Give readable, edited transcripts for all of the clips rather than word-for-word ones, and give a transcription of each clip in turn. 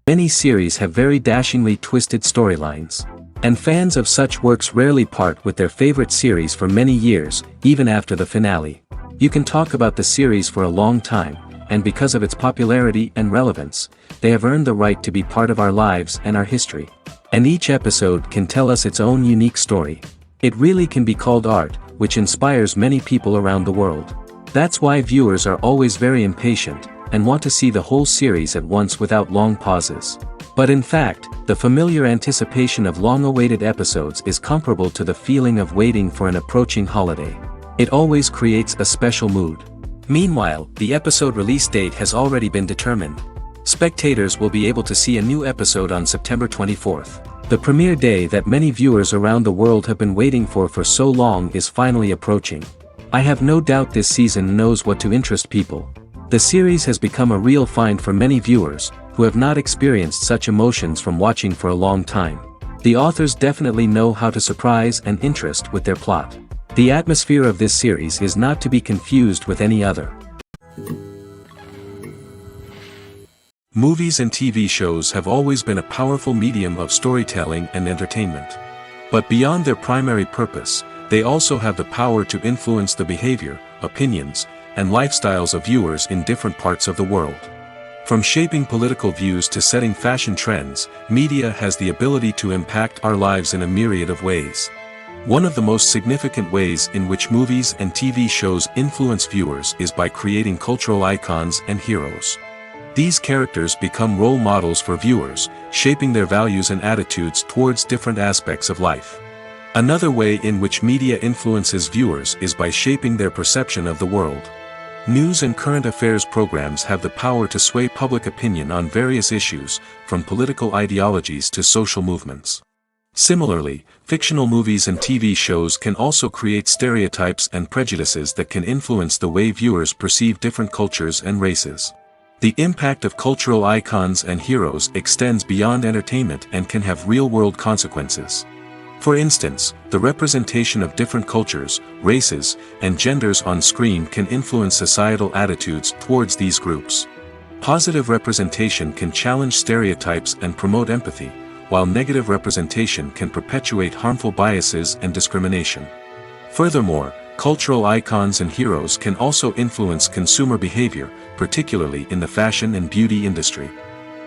Many series have very dashingly twisted storylines. And fans of such works rarely part with their favorite series for many years, even after the finale. You can talk about the series for a long time, and because of its popularity and relevance, they have earned the right to be part of our lives and our history. And each episode can tell us its own unique story. It really can be called art, which inspires many people around the world. That's why viewers are always very impatient, and want to see the whole series at once without long pauses. But in fact, the familiar anticipation of long-awaited episodes is comparable to the feeling of waiting for an approaching holiday. It always creates a special mood. Meanwhile, the episode release date has already been determined. Spectators will be able to see a new episode on September 24th. The premiere day that many viewers around the world have been waiting for so long is finally approaching. I have no doubt this season knows what to interest people. The series has become a real find for many viewers, who have not experienced such emotions from watching for a long time. The authors definitely know how to surprise and interest with their plot. The atmosphere of this series is not to be confused with any other. Movies and TV shows have always been a powerful medium of storytelling and entertainment. But beyond their primary purpose, they also have the power to influence the behavior, opinions, and lifestyles of viewers in different parts of the world. From shaping political views to setting fashion trends, media has the ability to impact our lives in a myriad of ways. One of the most significant ways in which movies and TV shows influence viewers is by creating cultural icons and heroes. These characters become role models for viewers, shaping their values and attitudes towards different aspects of life. Another way in which media influences viewers is by shaping their perception of the world. News and current affairs programs have the power to sway public opinion on various issues, from political ideologies to social movements. Similarly, fictional movies and TV shows can also create stereotypes and prejudices that can influence the way viewers perceive different cultures and races. The impact of cultural icons and heroes extends beyond entertainment and can have real-world consequences. For instance, the representation of different cultures, races, and genders on screen can influence societal attitudes towards these groups. Positive representation can challenge stereotypes and promote empathy, while negative representation can perpetuate harmful biases and discrimination. Furthermore, cultural icons and heroes can also influence consumer behavior, particularly in the fashion and beauty industry.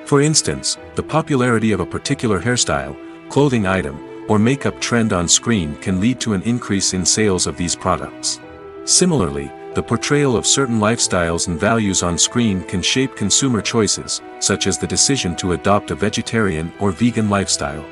For instance, the popularity of a particular hairstyle, clothing item, or makeup trend on screen can lead to an increase in sales of these products. Similarly, the portrayal of certain lifestyles and values on screen can shape consumer choices, such as the decision to adopt a vegetarian or vegan lifestyle.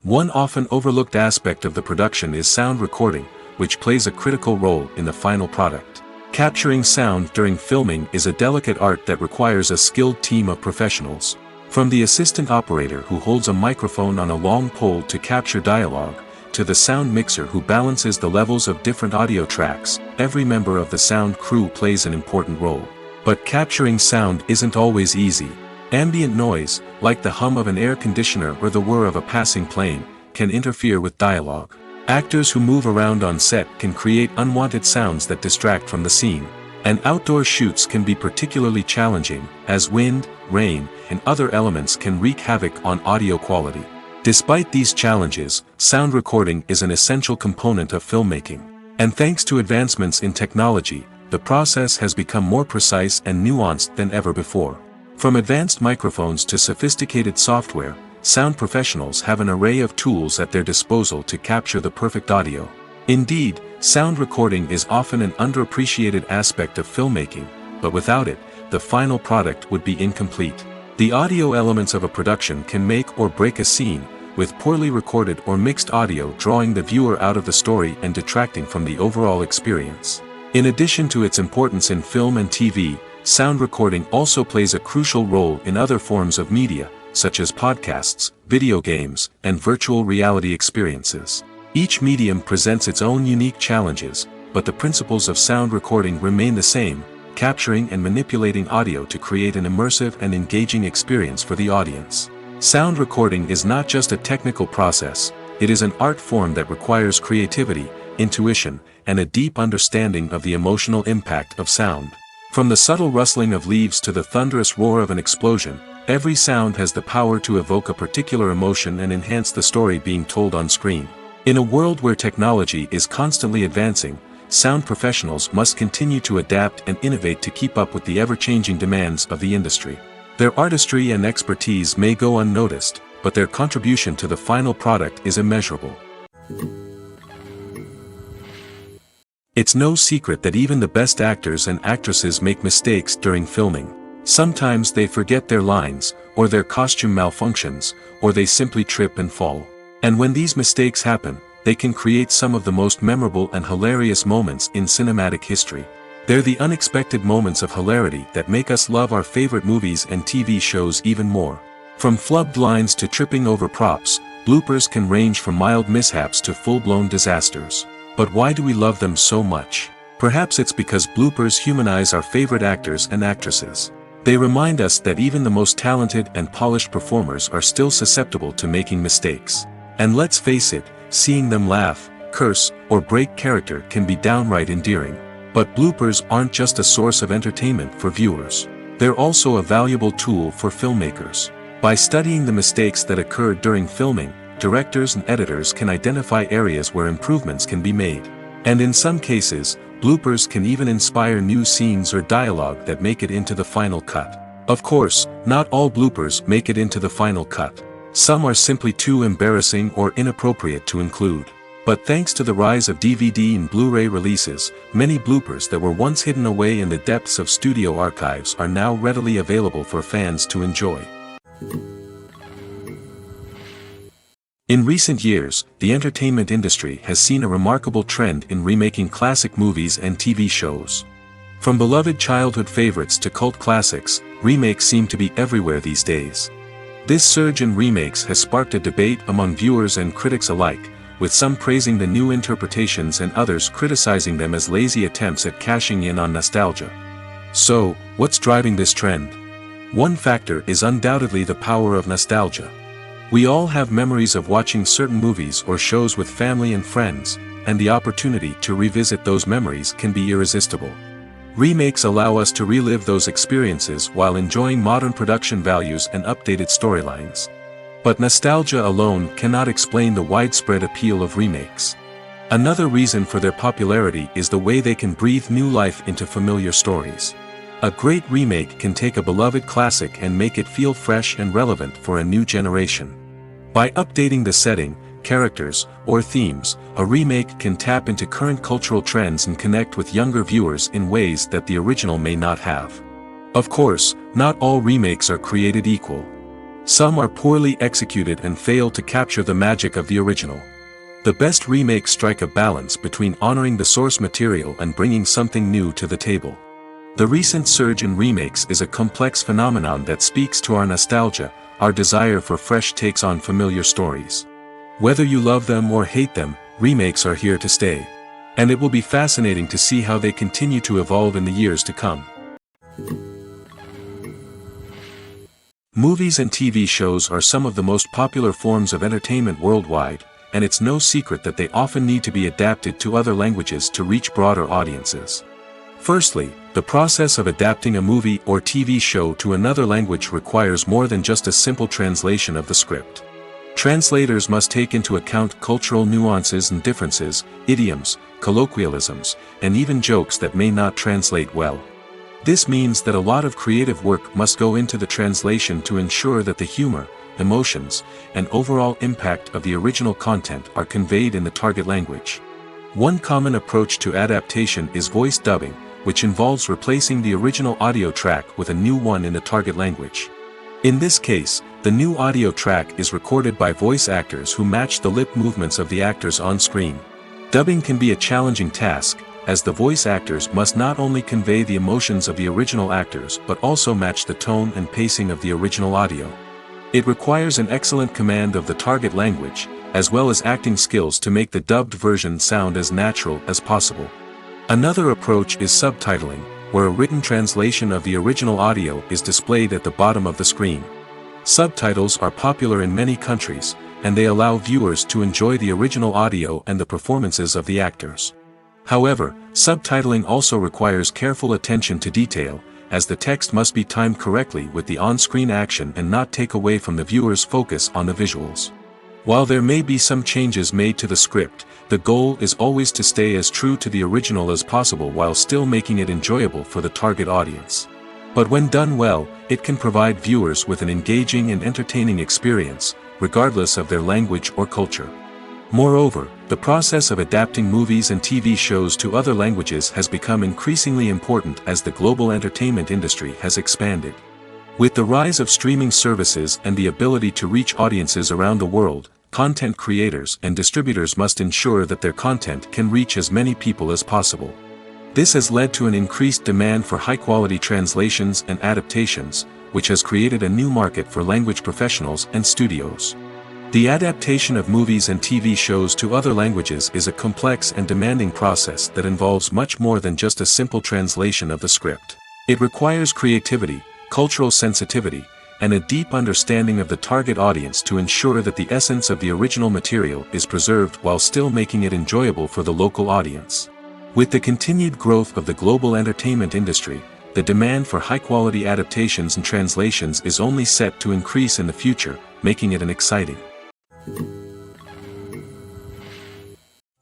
One often overlooked aspect of the production is sound recording, which plays a critical role in the final product. Capturing sound during filming is a delicate art that requires a skilled team of professionals. From the assistant operator who holds a microphone on a long pole to capture dialogue, to the sound mixer who balances the levels of different audio tracks, every member of the sound crew plays an important role. But capturing sound isn't always easy. Ambient noise, like the hum of an air conditioner or the whir of a passing plane, can interfere with dialogue. Actors who move around on set can create unwanted sounds that distract from the scene. And outdoor shoots can be particularly challenging, as wind, rain, and other elements can wreak havoc on audio quality. Despite these challenges, sound recording is an essential component of filmmaking. And thanks to advancements in technology, the process has become more precise and nuanced than ever before. From advanced microphones to sophisticated software, sound professionals have an array of tools at their disposal to capture the perfect audio. Indeed, sound recording is often an underappreciated aspect of filmmaking, but without it, the final product would be incomplete. The audio elements of a production can make or break a scene, with poorly recorded or mixed audio drawing the viewer out of the story and detracting from the overall experience. In addition to its importance in film and TV, sound recording also plays a crucial role in other forms of media, such as podcasts, video games, and virtual reality experiences. Each medium presents its own unique challenges, but the principles of sound recording remain the same, capturing and manipulating audio to create an immersive and engaging experience for the audience. Sound recording is not just a technical process, it is an art form that requires creativity, intuition, and a deep understanding of the emotional impact of sound. From the subtle rustling of leaves to the thunderous roar of an explosion, every sound has the power to evoke a particular emotion and enhance the story being told on screen. In a world where technology is constantly advancing, sound professionals must continue to adapt and innovate to keep up with the ever-changing demands of the industry. Their artistry and expertise may go unnoticed, but their contribution to the final product is immeasurable. It's no secret that even the best actors and actresses make mistakes during filming. Sometimes they forget their lines, or their costume malfunctions, or they simply trip and fall. And when these mistakes happen, they can create some of the most memorable and hilarious moments in cinematic history. They're the unexpected moments of hilarity that make us love our favorite movies and TV shows even more. From flubbed lines to tripping over props, bloopers can range from mild mishaps to full-blown disasters. But why do we love them so much? Perhaps it's because bloopers humanize our favorite actors and actresses. They remind us that even the most talented and polished performers are still susceptible to making mistakes. And let's face it, seeing them laugh, curse, or break character can be downright endearing. But bloopers aren't just a source of entertainment for viewers. They're also a valuable tool for filmmakers. By studying the mistakes that occurred during filming, directors and editors can identify areas where improvements can be made. And in some cases, bloopers can even inspire new scenes or dialogue that make it into the final cut. Of course, not all bloopers make it into the final cut. Some are simply too embarrassing or inappropriate to include. But thanks to the rise of DVD and Blu-ray releases, many bloopers that were once hidden away in the depths of studio archives are now readily available for fans to enjoy. In recent years, the entertainment industry has seen a remarkable trend in remaking classic movies and TV shows. From beloved childhood favorites to cult classics, remakes seem to be everywhere these days. This surge in remakes has sparked a debate among viewers and critics alike, with some praising the new interpretations and others criticizing them as lazy attempts at cashing in on nostalgia. So, what's driving this trend? One factor is undoubtedly the power of nostalgia. We all have memories of watching certain movies or shows with family and friends, and the opportunity to revisit those memories can be irresistible. Remakes allow us to relive those experiences while enjoying modern production values and updated storylines. But nostalgia alone cannot explain the widespread appeal of remakes. Another reason for their popularity is the way they can breathe new life into familiar stories. A great remake can take a beloved classic and make it feel fresh and relevant for a new generation. By updating the setting, characters, or themes, a remake can tap into current cultural trends and connect with younger viewers in ways that the original may not have. Of course, not all remakes are created equal. Some are poorly executed and fail to capture the magic of the original. The best remakes strike a balance between honoring the source material and bringing something new to the table. The recent surge in remakes is a complex phenomenon that speaks to our nostalgia, our desire for fresh takes on familiar stories. Whether you love them or hate them, remakes are here to stay. And it will be fascinating to see how they continue to evolve in the years to come. Movies and TV shows are some of the most popular forms of entertainment worldwide, and it's no secret that they often need to be adapted to other languages to reach broader audiences. Firstly, the process of adapting a movie or TV show to another language requires more than just a simple translation of the script. Translators must take into account cultural nuances and differences, idioms, colloquialisms, and even jokes that may not translate well. This means that a lot of creative work must go into the translation to ensure that the humor, emotions, and overall impact of the original content are conveyed in the target language. One common approach to adaptation is voice dubbing, which involves replacing the original audio track with a new one in the target language. In this case, the new audio track is recorded by voice actors who match the lip movements of the actors on screen. Dubbing can be a challenging task, as the voice actors must not only convey the emotions of the original actors but also match the tone and pacing of the original audio. It requires an excellent command of the target language, as well as acting skills to make the dubbed version sound as natural as possible. Another approach is subtitling, where a written translation of the original audio is displayed at the bottom of the screen. Subtitles are popular in many countries, and they allow viewers to enjoy the original audio and the performances of the actors. However, subtitling also requires careful attention to detail, as the text must be timed correctly with the on-screen action and not take away from the viewer's focus on the visuals. While there may be some changes made to the script, the goal is always to stay as true to the original as possible while still making it enjoyable for the target audience. But when done well, it can provide viewers with an engaging and entertaining experience, regardless of their language or culture. Moreover, the process of adapting movies and TV shows to other languages has become increasingly important as the global entertainment industry has expanded. With the rise of streaming services and the ability to reach audiences around the world, content creators and distributors must ensure that their content can reach as many people as possible. This has led to an increased demand for high-quality translations and adaptations, which has created a new market for language professionals and studios. The adaptation of movies and TV shows to other languages is a complex and demanding process that involves much more than just a simple translation of the script. It requires creativity, cultural sensitivity, and a deep understanding of the target audience to ensure that the essence of the original material is preserved while still making it enjoyable for the local audience. With the continued growth of the global entertainment industry, the demand for high-quality adaptations and translations is only set to increase in the future, making it an exciting.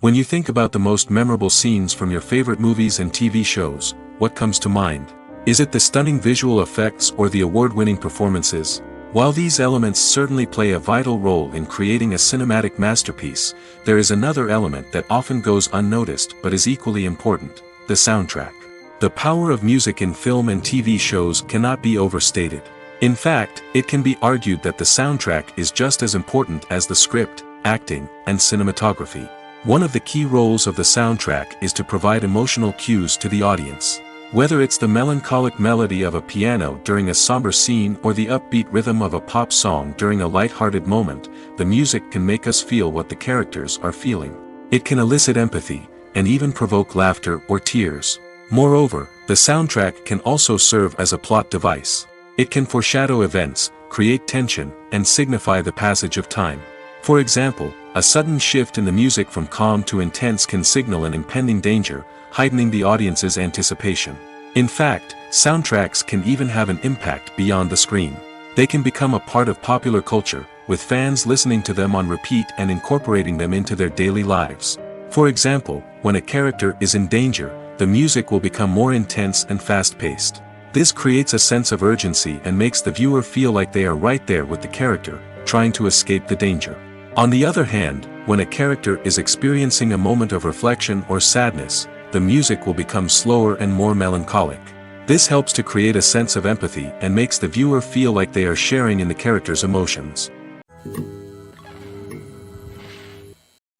When you think about the most memorable scenes from your favorite movies and TV shows, what comes to mind? Is it the stunning visual effects or the award-winning performances? While these elements certainly play a vital role in creating a cinematic masterpiece, there is another element that often goes unnoticed but is equally important: the soundtrack. The power of music in film and TV shows cannot be overstated. In fact, it can be argued that the soundtrack is just as important as the script, acting, and cinematography. One of the key roles of the soundtrack is to provide emotional cues to the audience. Whether it's the melancholic melody of a piano during a somber scene or the upbeat rhythm of a pop song during a light-hearted moment, the music can make us feel what the characters are feeling. It can elicit empathy, and even provoke laughter or tears. Moreover, the soundtrack can also serve as a plot device. It can foreshadow events, create tension, and signify the passage of time. For example, a sudden shift in the music from calm to intense can signal an impending danger, heightening the audience's anticipation. In fact, soundtracks can even have an impact beyond the screen. They can become a part of popular culture, with fans listening to them on repeat and incorporating them into their daily lives. For example, when a character is in danger, the music will become more intense and fast-paced. This creates a sense of urgency and makes the viewer feel like they are right there with the character, trying to escape the danger. On the other hand, when a character is experiencing a moment of reflection or sadness, the music will become slower and more melancholic. This helps to create a sense of empathy and makes the viewer feel like they are sharing in the character's emotions.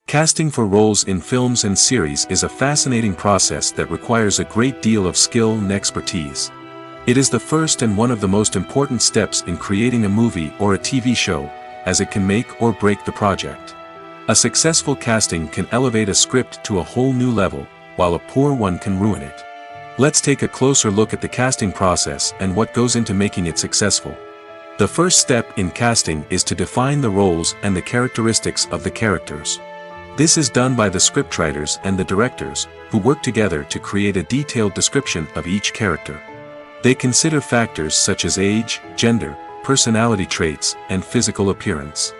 Casting for roles in films and series is a fascinating process that requires a great deal of skill and expertise. It is the first and one of the most important steps in creating a movie or a TV show, as it can make or break the project. A successful casting can elevate a script to a whole new level, while a poor one can ruin it. Let's take a closer look at the casting process and what goes into making it successful. The first step in casting is to define the roles and the characteristics of the characters. This is done by the scriptwriters and the directors, who work together to create a detailed description of each character. They consider factors such as age, gender, personality traits, and physical appearance.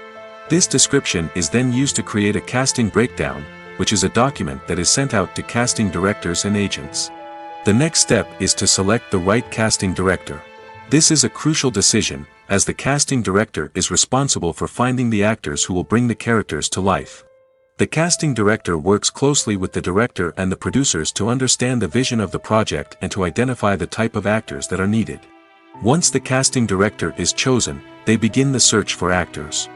This description is then used to create a casting breakdown, which is a document that is sent out to casting directors and agents. The next step is to select the right casting director. This is a crucial decision, as the casting director is responsible for finding the actors who will bring the characters to life. The casting director works closely with the director and the producers to understand the vision of the project and to identify the type of actors that are needed. Once the casting director is chosen, they begin the search for actors.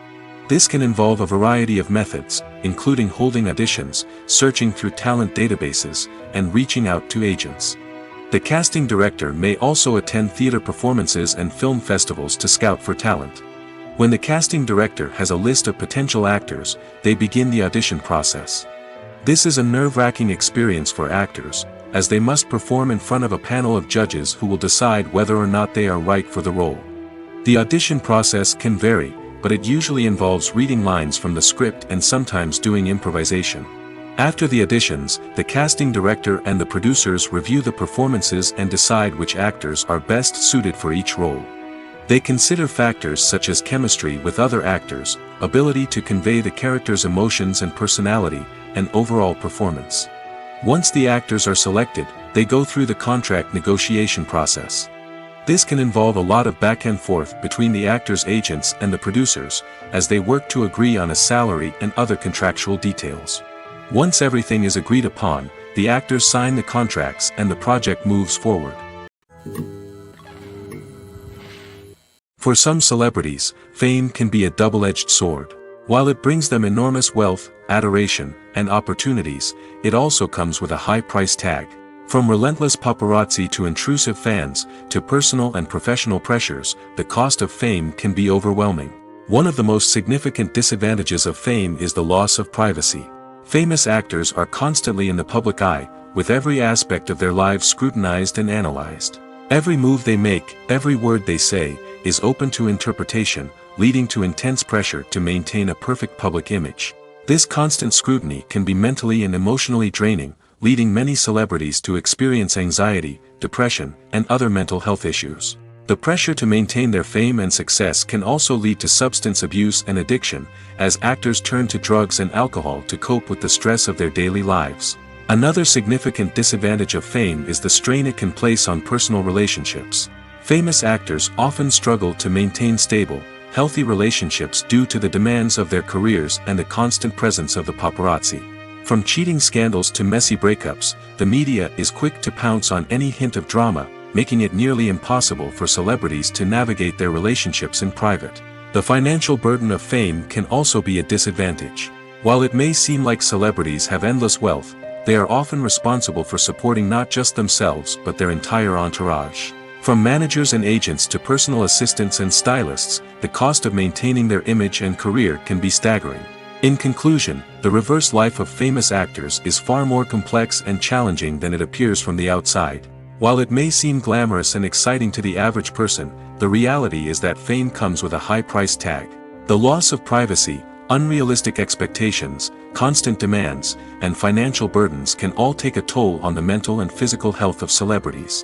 This can involve a variety of methods, including holding auditions, searching through talent databases, and reaching out to agents. The casting director may also attend theater performances and film festivals to scout for talent. When the casting director has a list of potential actors, they begin the audition process. This is a nerve-wracking experience for actors, as they must perform in front of a panel of judges who will decide whether or not they are right for the role. The audition process can vary, but it usually involves reading lines from the script and sometimes doing improvisation. After the auditions, the casting director and the producers review the performances and decide which actors are best suited for each role. They consider factors such as chemistry with other actors, ability to convey the character's emotions and personality, and overall performance. Once the actors are selected, they go through the contract negotiation process. This can involve a lot of back and forth between the actors' agents and the producers, as they work to agree on a salary and other contractual details. Once everything is agreed upon, the actors sign the contracts and the project moves forward. For some celebrities, fame can be a double-edged sword. While it brings them enormous wealth, adoration, and opportunities, it also comes with a high price tag. From relentless paparazzi to intrusive fans, to personal and professional pressures, the cost of fame can be overwhelming. One of the most significant disadvantages of fame is the loss of privacy. Famous actors are constantly in the public eye, with every aspect of their lives scrutinized and analyzed. Every move they make, every word they say, is open to interpretation, leading to intense pressure to maintain a perfect public image. This constant scrutiny can be mentally and emotionally draining, leading many celebrities to experience anxiety, depression, and other mental health issues. The pressure to maintain their fame and success can also lead to substance abuse and addiction, as actors turn to drugs and alcohol to cope with the stress of their daily lives. Another significant disadvantage of fame is the strain it can place on personal relationships. Famous actors often struggle to maintain stable, healthy relationships due to the demands of their careers and the constant presence of the paparazzi. From cheating scandals to messy breakups, the media is quick to pounce on any hint of drama, making it nearly impossible for celebrities to navigate their relationships in private. The financial burden of fame can also be a disadvantage. While it may seem like celebrities have endless wealth, they are often responsible for supporting not just themselves but their entire entourage. From managers and agents to personal assistants and stylists, the cost of maintaining their image and career can be staggering. In conclusion, the reverse life of famous actors is far more complex and challenging than it appears from the outside. While it may seem glamorous and exciting to the average person, the reality is that fame comes with a high price tag. The loss of privacy, unrealistic expectations, constant demands, and financial burdens can all take a toll on the mental and physical health of celebrities.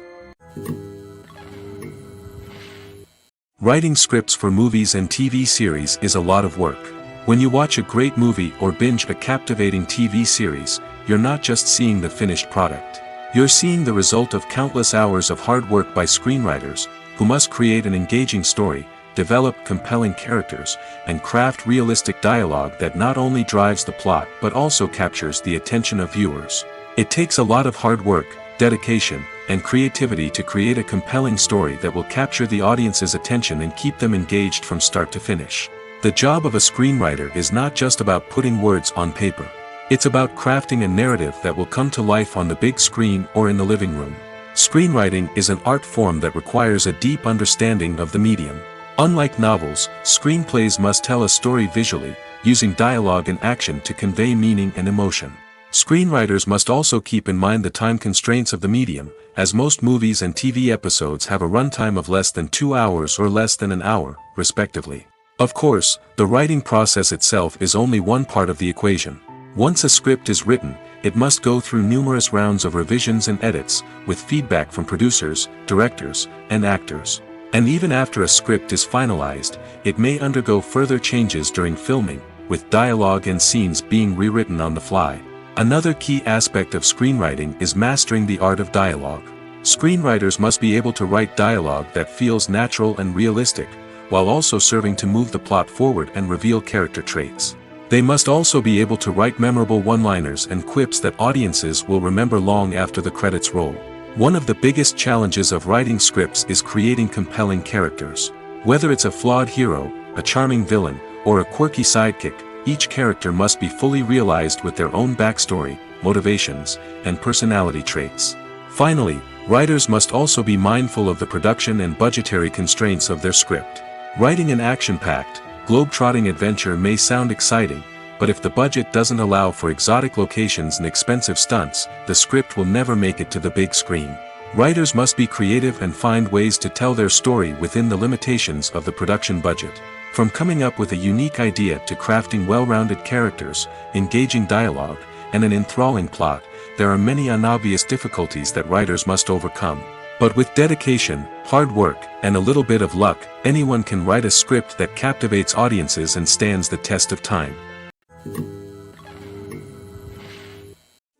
Writing scripts for movies and TV series is a lot of work. When you watch a great movie or binge a captivating TV series, you're not just seeing the finished product. You're seeing the result of countless hours of hard work by screenwriters, who must create an engaging story, develop compelling characters, and craft realistic dialogue that not only drives the plot but also captures the attention of viewers. It takes a lot of hard work, dedication, and creativity to create a compelling story that will capture the audience's attention and keep them engaged from start to finish. The job of a screenwriter is not just about putting words on paper. It's about crafting a narrative that will come to life on the big screen or in the living room. Screenwriting is an art form that requires a deep understanding of the medium. Unlike novels, screenplays must tell a story visually, using dialogue and action to convey meaning and emotion. Screenwriters must also keep in mind the time constraints of the medium, as most movies and TV episodes have a runtime of less than 2 hours or less than an hour, respectively. Of course, the writing process itself is only one part of the equation. Once a script is written, it must go through numerous rounds of revisions and edits, with feedback from producers, directors, and actors. And even after a script is finalized, it may undergo further changes during filming, with dialogue and scenes being rewritten on the fly. Another key aspect of screenwriting is mastering the art of dialogue. Screenwriters must be able to write dialogue that feels natural and realistic, while also serving to move the plot forward and reveal character traits. They must also be able to write memorable one-liners and quips that audiences will remember long after the credits roll. One of the biggest challenges of writing scripts is creating compelling characters. Whether it's a flawed hero, a charming villain, or a quirky sidekick, each character must be fully realized with their own backstory, motivations, and personality traits. Finally, writers must also be mindful of the production and budgetary constraints of their script. Writing an action-packed, globe-trotting adventure may sound exciting, but if the budget doesn't allow for exotic locations and expensive stunts, the script will never make it to the big screen. Writers must be creative and find ways to tell their story within the limitations of the production budget. From coming up with a unique idea to crafting well-rounded characters, engaging dialogue, and an enthralling plot, there are many unobvious difficulties that writers must overcome. But with dedication, hard work, and a little bit of luck, anyone can write a script that captivates audiences and stands the test of time.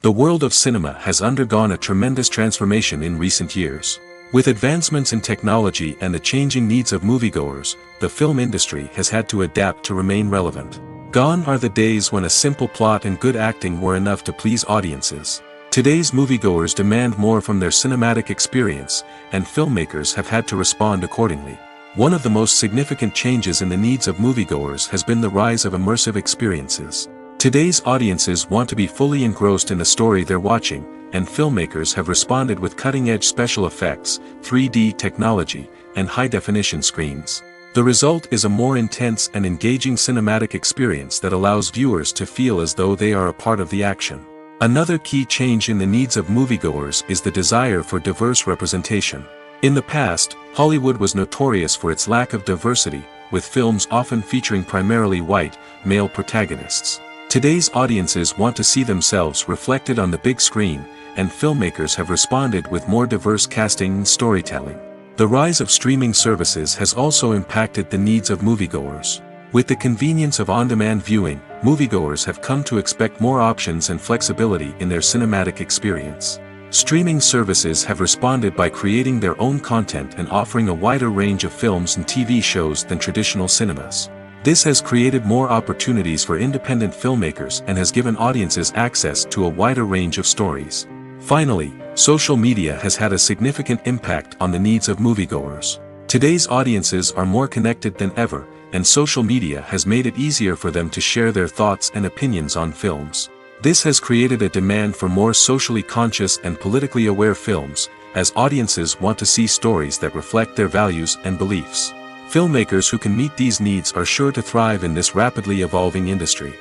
The world of cinema has undergone a tremendous transformation in recent years. With advancements in technology and the changing needs of moviegoers, the film industry has had to adapt to remain relevant. Gone are the days when a simple plot and good acting were enough to please audiences. Today's moviegoers demand more from their cinematic experience, and filmmakers have had to respond accordingly. One of the most significant changes in the needs of moviegoers has been the rise of immersive experiences. Today's audiences want to be fully engrossed in the story they're watching, and filmmakers have responded with cutting-edge special effects, 3D technology, and high-definition screens. The result is a more intense and engaging cinematic experience that allows viewers to feel as though they are a part of the action. Another key change in the needs of moviegoers is the desire for diverse representation. In the past, Hollywood was notorious for its lack of diversity, with films often featuring primarily white, male protagonists. Today's audiences want to see themselves reflected on the big screen, and filmmakers have responded with more diverse casting and storytelling. The rise of streaming services has also impacted the needs of moviegoers. With the convenience of on-demand viewing, moviegoers have come to expect more options and flexibility in their cinematic experience. Streaming services have responded by creating their own content and offering a wider range of films and TV shows than traditional cinemas. This has created more opportunities for independent filmmakers and has given audiences access to a wider range of stories. Finally, social media has had a significant impact on the needs of moviegoers. Today's audiences are more connected than ever, and social media has made it easier for them to share their thoughts and opinions on films. This has created a demand for more socially conscious and politically aware films, as audiences want to see stories that reflect their values and beliefs. Filmmakers who can meet these needs are sure to thrive in this rapidly evolving industry.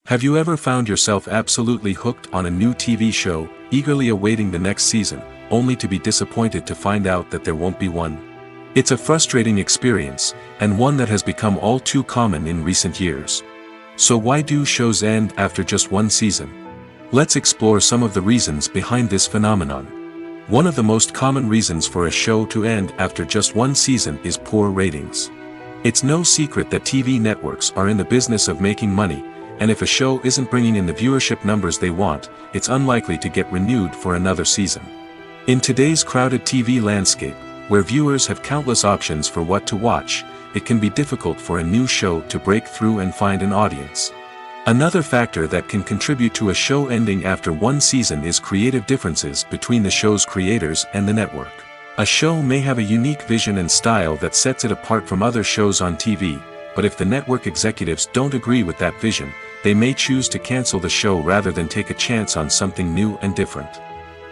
Have you ever found yourself absolutely hooked on a new TV show, eagerly awaiting the next season, only to be disappointed to find out that there won't be one? It's a frustrating experience, and one that has become all too common in recent years. So why do shows end after just one season? Let's explore some of the reasons behind this phenomenon. One of the most common reasons for a show to end after just one season is poor ratings. It's no secret that TV networks are in the business of making money, and if a show isn't bringing in the viewership numbers they want, it's unlikely to get renewed for another season. In today's crowded TV landscape, where viewers have countless options for what to watch, it can be difficult for a new show to break through and find an audience. Another factor that can contribute to a show ending after one season is creative differences between the show's creators and the network. A show may have a unique vision and style that sets it apart from other shows on TV, but if the network executives don't agree with that vision, they may choose to cancel the show rather than take a chance on something new and different.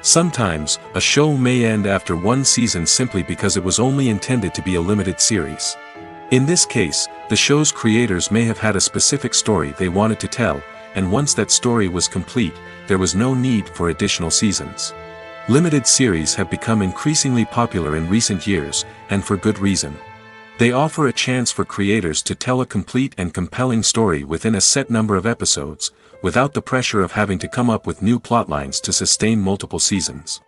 Sometimes, a show may end after one season simply because it was only intended to be a limited series. In this case, the show's creators may have had a specific story they wanted to tell, and once that story was complete, there was no need for additional seasons. Limited series have become increasingly popular in recent years, and for good reason. They offer a chance for creators to tell a complete and compelling story within a set number of episodes, without the pressure of having to come up with new plotlines to sustain multiple seasons.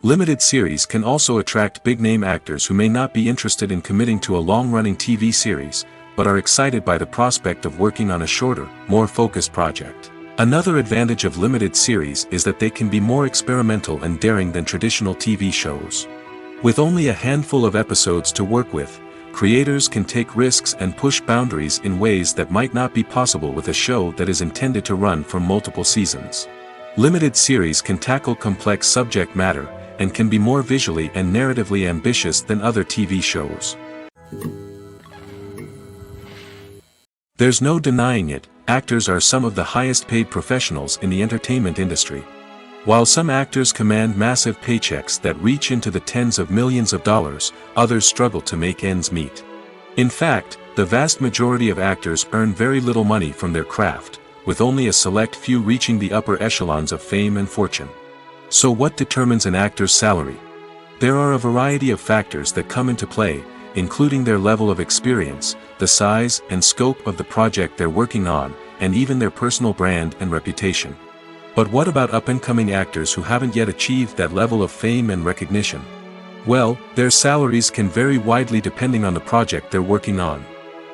Limited series can also attract big-name actors who may not be interested in committing to a long-running TV series, but are excited by the prospect of working on a shorter, more focused project. Another advantage of limited series is that they can be more experimental and daring than traditional TV shows. With only a handful of episodes to work with, creators can take risks and push boundaries in ways that might not be possible with a show that is intended to run for multiple seasons. Limited series can tackle complex subject matter, and can be more visually and narratively ambitious than other TV shows. There's no denying it, actors are some of the highest paid professionals in the entertainment industry. While some actors command massive paychecks that reach into the tens of millions of dollars, others struggle to make ends meet. In fact, the vast majority of actors earn very little money from their craft, with only a select few reaching the upper echelons of fame and fortune. So what determines an actor's salary? There are a variety of factors that come into play, including their level of experience, the size and scope of the project they're working on, and even their personal brand and reputation. But what about up-and-coming actors who haven't yet achieved that level of fame and recognition? Well, their salaries can vary widely depending on the project they're working on.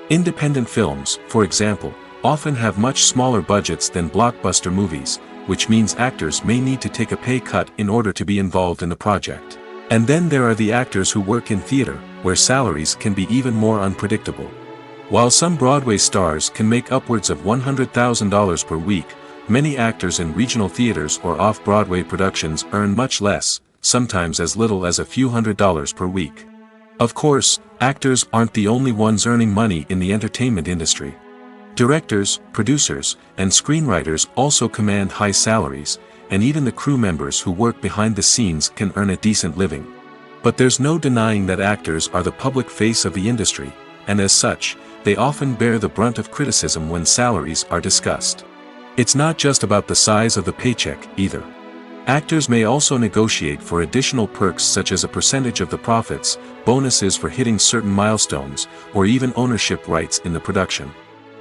Independent films, for example, often have much smaller budgets than blockbuster movies, which means actors may need to take a pay cut in order to be involved in the project. And then there are the actors who work in theater, where salaries can be even more unpredictable. While some Broadway stars can make upwards of $100,000 per week, many actors in regional theaters or off-Broadway productions earn much less, sometimes as little as a few $100s per week. Of course, actors aren't the only ones earning money in the entertainment industry. Directors, producers, and screenwriters also command high salaries, and even the crew members who work behind the scenes can earn a decent living. But there's no denying that actors are the public face of the industry, and as such, they often bear the brunt of criticism when salaries are discussed. It's not just about the size of the paycheck, either. Actors may also negotiate for additional perks such as a percentage of the profits, bonuses for hitting certain milestones, or even ownership rights in the production.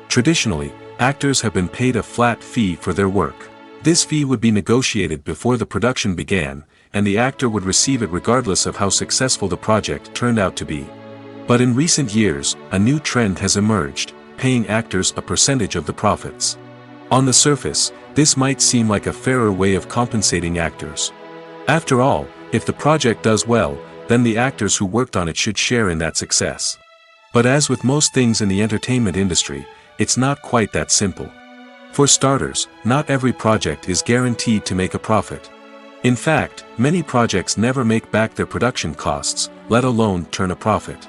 Traditionally, actors have been paid a flat fee for their work. This fee would be negotiated before the production began, and the actor would receive it regardless of how successful the project turned out to be. But in recent years, a new trend has emerged, paying actors a percentage of the profits. On the surface, this might seem like a fairer way of compensating actors. After all, if the project does well, then the actors who worked on it should share in that success. But as with most things in the entertainment industry, it's not quite that simple. For starters, not every project is guaranteed to make a profit. In fact, many projects never make back their production costs, let alone turn a profit.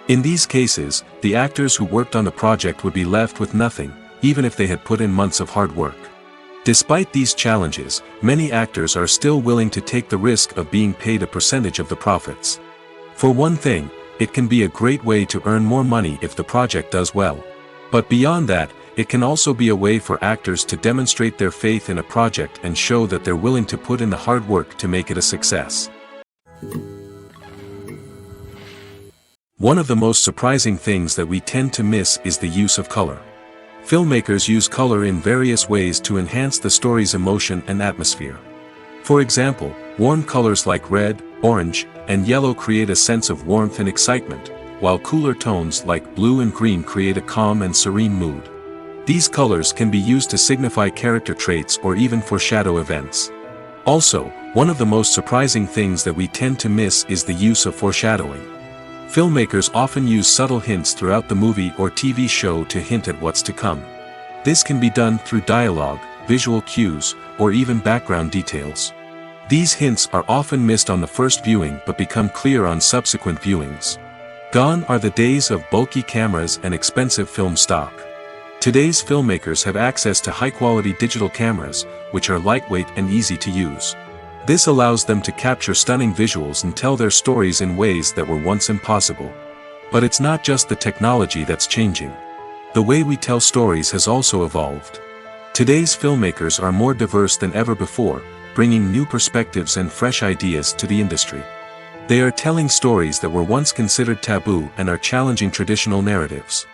In these cases, the actors who worked on the project would be left with nothing, even if they had put in months of hard work. Despite these challenges, many actors are still willing to take the risk of being paid a percentage of the profits. For one thing, it can be a great way to earn more money if the project does well. But beyond that, it can also be a way for actors to demonstrate their faith in a project and show that they're willing to put in the hard work to make it a success. One of the most surprising things that we tend to miss is the use of color. Filmmakers use color in various ways to enhance the story's emotion and atmosphere. For example, warm colors like red, orange, and yellow create a sense of warmth and excitement, while cooler tones like blue and green create a calm and serene mood. These colors can be used to signify character traits or even foreshadow events. Also, one of the most surprising things that we tend to miss is the use of foreshadowing. Filmmakers often use subtle hints throughout the movie or TV show to hint at what's to come. This can be done through dialogue, visual cues, or even background details. These hints are often missed on the first viewing but become clear on subsequent viewings. Gone are the days of bulky cameras and expensive film stock. Today's filmmakers have access to high-quality digital cameras, which are lightweight and easy to use. This allows them to capture stunning visuals and tell their stories in ways that were once impossible. But it's not just the technology that's changing. The way we tell stories has also evolved. Today's filmmakers are more diverse than ever before, bringing new perspectives and fresh ideas to the industry. They are telling stories that were once considered taboo and are challenging traditional narratives.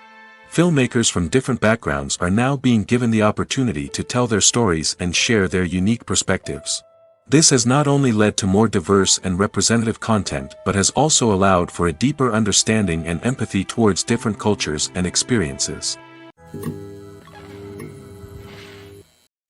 Filmmakers from different backgrounds are now being given the opportunity to tell their stories and share their unique perspectives. This has not only led to more diverse and representative content but has also allowed for a deeper understanding and empathy towards different cultures and experiences.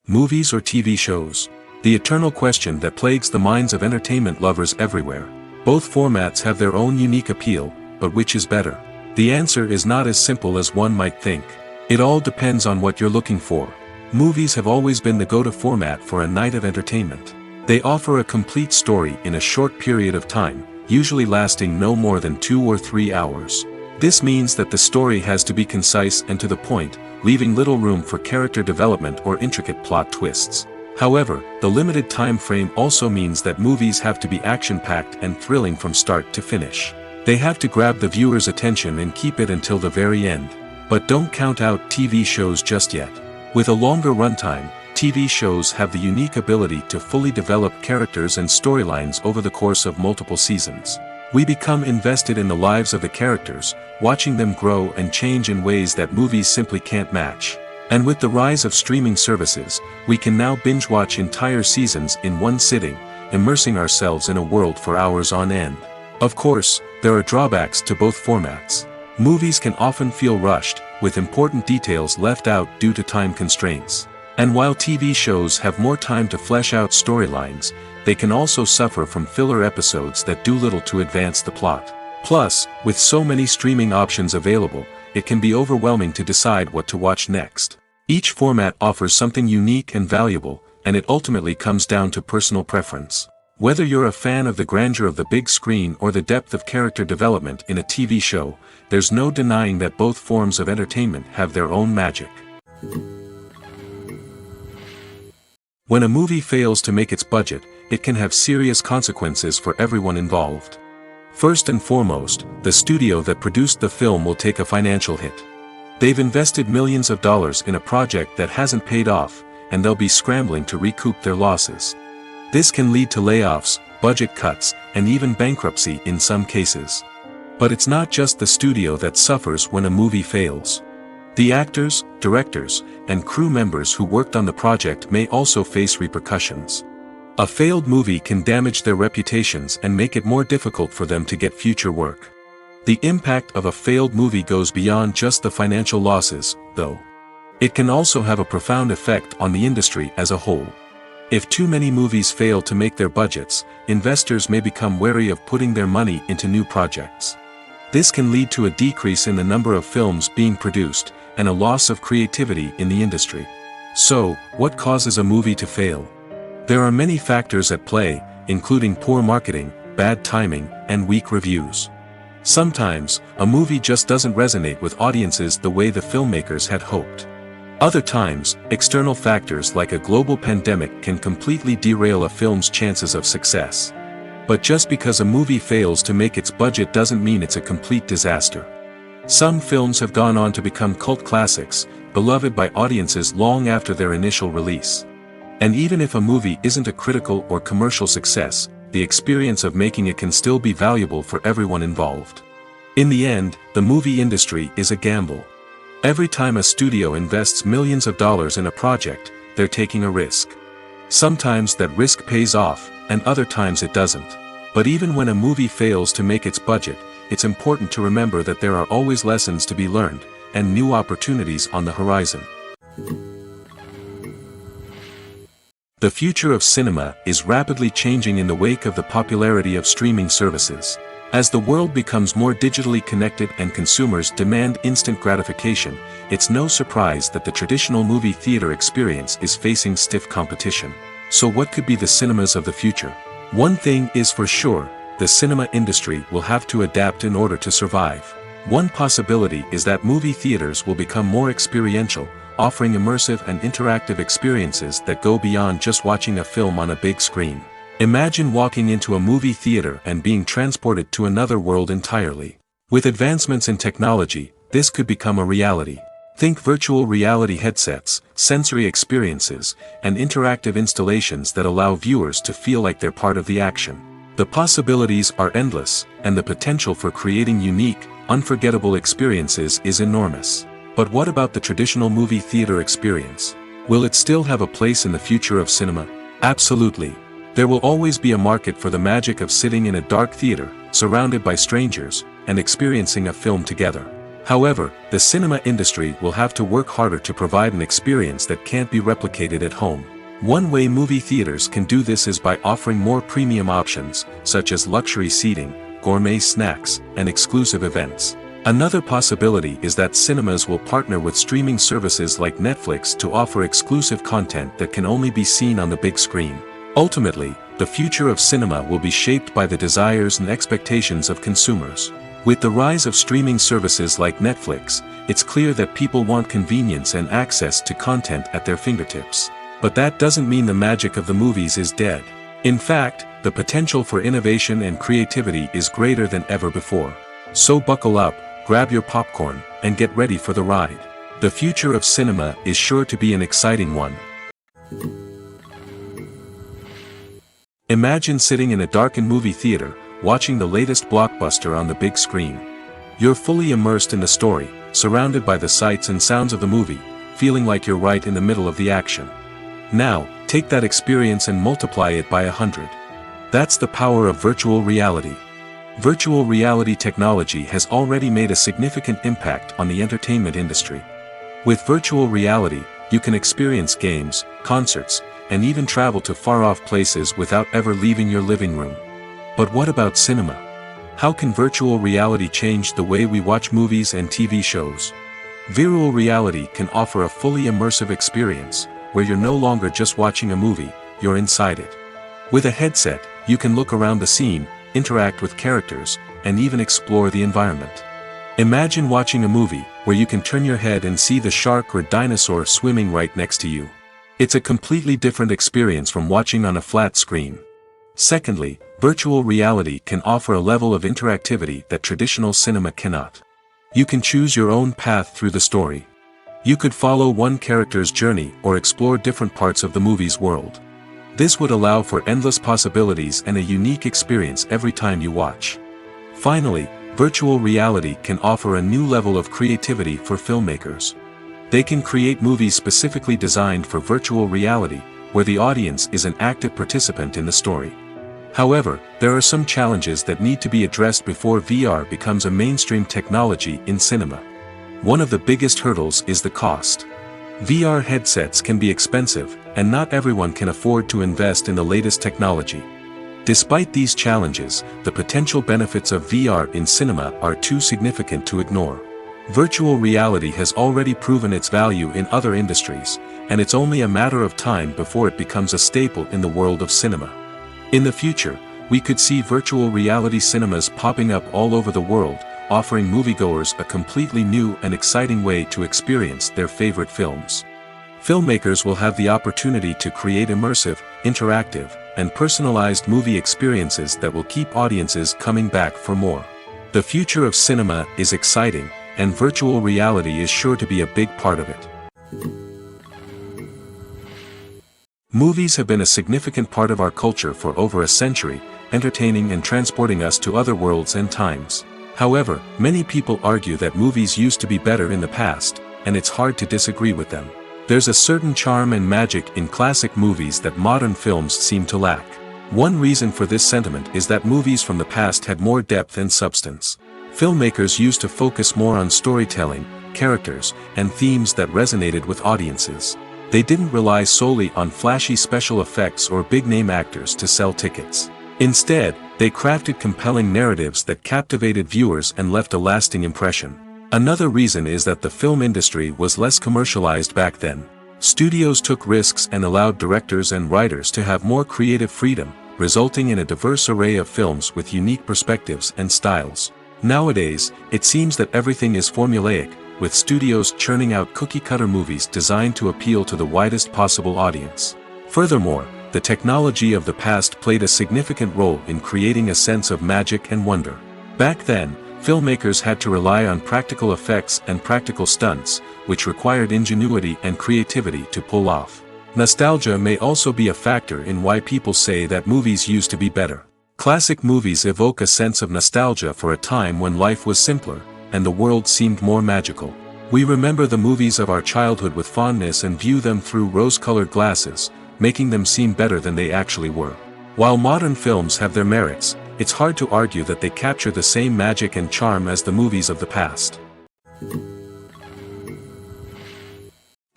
Movies or TV shows? The eternal question that plagues the minds of entertainment lovers everywhere. Both formats have their own unique appeal, but which is better? The answer is not as simple as one might think. It all depends on what you're looking for. Movies have always been the go-to format for a night of entertainment. They offer a complete story in a short period of time, usually lasting no more than 2 or 3 hours. This means that the story has to be concise and to the point, leaving little room for character development or intricate plot twists. However, the limited time frame also means that movies have to be action-packed and thrilling from start to finish. They have to grab the viewer's attention and keep it until the very end. But don't count out TV shows just yet. With a longer runtime, TV shows have the unique ability to fully develop characters and storylines over the course of multiple seasons. We become invested in the lives of the characters, watching them grow and change in ways that movies simply can't match. And with the rise of streaming services, we can now binge-watch entire seasons in one sitting, immersing ourselves in a world for hours on end. Of course, there are drawbacks to both formats. Movies can often feel rushed, with important details left out due to time constraints. And while TV shows have more time to flesh out storylines, they can also suffer from filler episodes that do little to advance the plot. Plus, with so many streaming options available, it can be overwhelming to decide what to watch next. Each format offers something unique and valuable, and it ultimately comes down to personal preference. Whether you're a fan of the grandeur of the big screen or the depth of character development in a TV show, there's no denying that both forms of entertainment have their own magic. When a movie fails to make its budget, it can have serious consequences for everyone involved. First and foremost, the studio that produced the film will take a financial hit. They've invested millions of dollars in a project that hasn't paid off, and they'll be scrambling to recoup their losses. This can lead to layoffs, budget cuts, and even bankruptcy in some cases. But it's not just the studio that suffers when a movie fails. The actors, directors, and crew members who worked on the project may also face repercussions. A failed movie can damage their reputations and make it more difficult for them to get future work. The impact of a failed movie goes beyond just the financial losses, though. It can also have a profound effect on the industry as a whole. If too many movies fail to make their budgets, investors may become wary of putting their money into new projects. This can lead to a decrease in the number of films being produced, and a loss of creativity in the industry. So, what causes a movie to fail? There are many factors at play, including poor marketing, bad timing, and weak reviews. Sometimes, a movie just doesn't resonate with audiences the way the filmmakers had hoped. Other times, external factors like a global pandemic can completely derail a film's chances of success. But just because a movie fails to make its budget doesn't mean it's a complete disaster. Some films have gone on to become cult classics, beloved by audiences long after their initial release. And even if a movie isn't a critical or commercial success, the experience of making it can still be valuable for everyone involved. In the end, the movie industry is a gamble. Every time a studio invests millions of dollars in a project, they're taking a risk. Sometimes that risk pays off, and other times it doesn't. But even when a movie fails to make its budget, it's important to remember that there are always lessons to be learned, and new opportunities on the horizon. The future of cinema is rapidly changing in the wake of the popularity of streaming services. As the world becomes more digitally connected and consumers demand instant gratification, it's no surprise that the traditional movie theater experience is facing stiff competition. So what could be the cinemas of the future? One thing is for sure, the cinema industry will have to adapt in order to survive. One possibility is that movie theaters will become more experiential, offering immersive and interactive experiences that go beyond just watching a film on a big screen. Imagine walking into a movie theater and being transported to another world entirely. With advancements in technology, this could become a reality. Think virtual reality headsets, sensory experiences, and interactive installations that allow viewers to feel like they're part of the action. The possibilities are endless, and the potential for creating unique, unforgettable experiences is enormous. But what about the traditional movie theater experience? Will it still have a place in the future of cinema? Absolutely. There will always be a market for the magic of sitting in a dark theater, surrounded by strangers, and experiencing a film together. However, the cinema industry will have to work harder to provide an experience that can't be replicated at home. One way movie theaters can do this is by offering more premium options, such as luxury seating, gourmet snacks, and exclusive events. Another possibility is that cinemas will partner with streaming services like Netflix to offer exclusive content that can only be seen on the big screen. Ultimately, the future of cinema will be shaped by the desires and expectations of consumers. With the rise of streaming services like Netflix, it's clear that people want convenience and access to content at their fingertips. But that doesn't mean the magic of the movies is dead. In fact, the potential for innovation and creativity is greater than ever before. So buckle up, grab your popcorn, and get ready for the ride. The future of cinema is sure to be an exciting one. Imagine sitting in a darkened movie theater, watching the latest blockbuster on the big screen. You're fully immersed in the story, surrounded by the sights and sounds of the movie, feeling like you're right in the middle of the action. Now, take that experience and multiply it by 100. That's the power of virtual reality. Virtual reality technology has already made a significant impact on the entertainment industry. With virtual reality, you can experience games, concerts, and even travel to far-off places without ever leaving your living room. But what about cinema? How can virtual reality change the way we watch movies and TV shows? Virtual reality can offer a fully immersive experience, where you're no longer just watching a movie, you're inside it. With a headset, you can look around the scene, interact with characters, and even explore the environment. Imagine watching a movie, where you can turn your head and see the shark or dinosaur swimming right next to you. It's a completely different experience from watching on a flat screen. Secondly, virtual reality can offer a level of interactivity that traditional cinema cannot. You can choose your own path through the story. You could follow one character's journey or explore different parts of the movie's world. This would allow for endless possibilities and a unique experience every time you watch. Finally, virtual reality can offer a new level of creativity for filmmakers. They can create movies specifically designed for virtual reality, where the audience is an active participant in the story. However, there are some challenges that need to be addressed before VR becomes a mainstream technology in cinema. One of the biggest hurdles is the cost. VR headsets can be expensive, and not everyone can afford to invest in the latest technology. Despite these challenges, the potential benefits of VR in cinema are too significant to ignore. Virtual reality has already proven its value in other industries, and it's only a matter of time before it becomes a staple in the world of cinema. In the future, we could see virtual reality cinemas popping up all over the world, offering moviegoers a completely new and exciting way to experience their favorite films. Filmmakers will have the opportunity to create immersive, interactive, and personalized movie experiences that will keep audiences coming back for more. The future of cinema is exciting, and virtual reality is sure to be a big part of it. Movies have been a significant part of our culture for over a century, entertaining and transporting us to other worlds and times. However, many people argue that movies used to be better in the past, and it's hard to disagree with them. There's a certain charm and magic in classic movies that modern films seem to lack. One reason for this sentiment is that movies from the past had more depth and substance. Filmmakers used to focus more on storytelling, characters, and themes that resonated with audiences. They didn't rely solely on flashy special effects or big-name actors to sell tickets. Instead, they crafted compelling narratives that captivated viewers and left a lasting impression. Another reason is that the film industry was less commercialized back then. Studios took risks and allowed directors and writers to have more creative freedom, resulting in a diverse array of films with unique perspectives and styles. Nowadays, it seems that everything is formulaic, with studios churning out cookie-cutter movies designed to appeal to the widest possible audience. Furthermore, the technology of the past played a significant role in creating a sense of magic and wonder. Back then, filmmakers had to rely on practical effects and practical stunts, which required ingenuity and creativity to pull off. Nostalgia may also be a factor in why people say that movies used to be better. Classic movies evoke a sense of nostalgia for a time when life was simpler, and the world seemed more magical. We remember the movies of our childhood with fondness and view them through rose-colored glasses, making them seem better than they actually were. While modern films have their merits, it's hard to argue that they capture the same magic and charm as the movies of the past.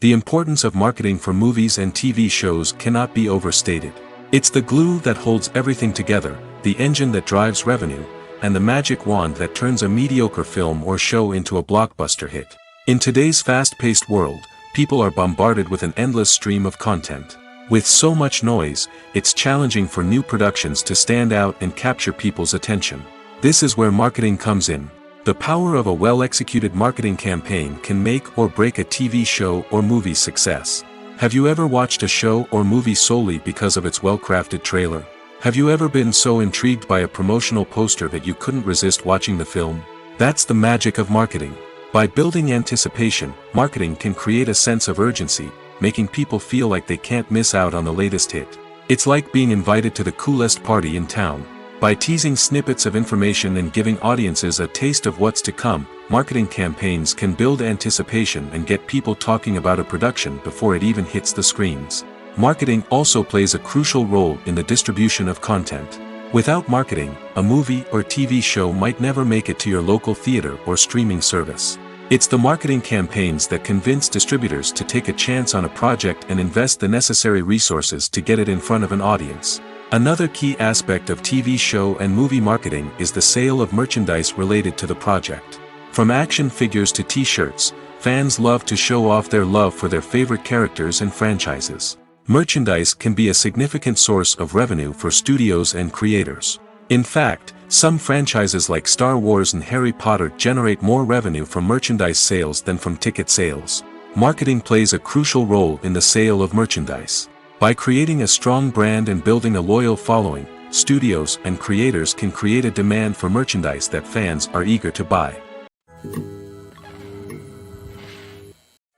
The importance of marketing for movies and TV shows cannot be overstated. It's the glue that holds everything together, the engine that drives revenue, and the magic wand that turns a mediocre film or show into a blockbuster hit. In today's fast-paced world, people are bombarded with an endless stream of content. With so much noise, it's challenging for new productions to stand out and capture people's attention. This is where marketing comes in. The power of a well-executed marketing campaign can make or break a TV show or movie's success. Have you ever watched a show or movie solely because of its well-crafted trailer? Have you ever been so intrigued by a promotional poster that you couldn't resist watching the film? That's the magic of marketing. By building anticipation, marketing can create a sense of urgency, making people feel like they can't miss out on the latest hit. It's like being invited to the coolest party in town. By teasing snippets of information and giving audiences a taste of what's to come, marketing campaigns can build anticipation and get people talking about a production before it even hits the screens. Marketing also plays a crucial role in the distribution of content. Without marketing, a movie or TV show might never make it to your local theater or streaming service. It's the marketing campaigns that convince distributors to take a chance on a project and invest the necessary resources to get it in front of an audience. Another key aspect of TV show and movie marketing is the sale of merchandise related to the project. From action figures to t-shirts, fans love to show off their love for their favorite characters and franchises. Merchandise can be a significant source of revenue for studios and creators. In fact, some franchises like Star Wars and Harry Potter generate more revenue from merchandise sales than from ticket sales. Marketing plays a crucial role in the sale of merchandise. By creating a strong brand and building a loyal following, studios and creators can create a demand for merchandise that fans are eager to buy.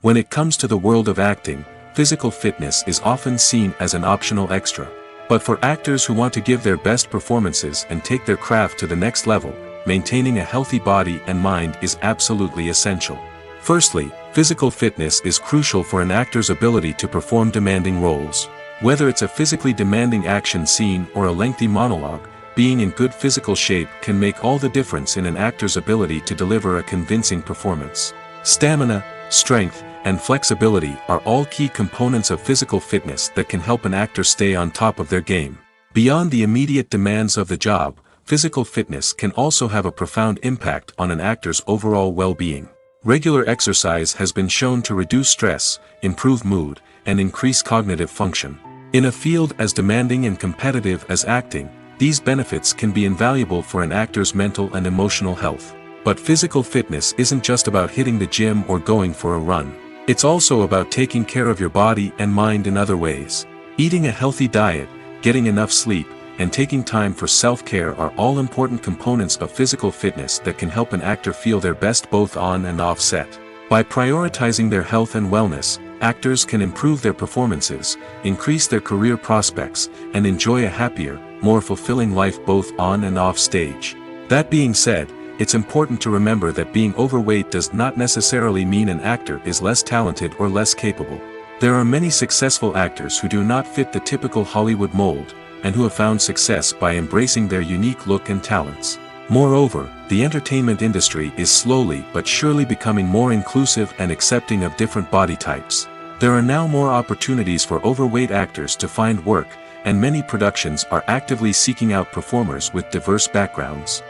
When it comes to the world of acting, physical fitness is often seen as an optional extra. But for actors who want to give their best performances and take their craft to the next level, maintaining a healthy body and mind is absolutely essential. Firstly, physical fitness is crucial for an actor's ability to perform demanding roles. Whether it's a physically demanding action scene or a lengthy monologue, being in good physical shape can make all the difference in an actor's ability to deliver a convincing performance. Stamina, strength, and flexibility are all key components of physical fitness that can help an actor stay on top of their game. Beyond the immediate demands of the job, physical fitness can also have a profound impact on an actor's overall well-being. Regular exercise has been shown to reduce stress, improve mood, and increase cognitive function. In a field as demanding and competitive as acting, these benefits can be invaluable for an actor's mental and emotional health. But physical fitness isn't just about hitting the gym or going for a run. It's also about taking care of your body and mind in other ways. Eating a healthy diet, getting enough sleep, and taking time for self-care are all important components of physical fitness that can help an actor feel their best both on and off set. By prioritizing their health and wellness, actors can improve their performances, increase their career prospects, and enjoy a happier, more fulfilling life both on and off stage. That being said, it's important to remember that being overweight does not necessarily mean an actor is less talented or less capable. There are many successful actors who do not fit the typical Hollywood mold, and who have found success by embracing their unique look and talents. Moreover, the entertainment industry is slowly but surely becoming more inclusive and accepting of different body types. There are now more opportunities for overweight actors to find work, and many productions are actively seeking out performers with diverse backgrounds.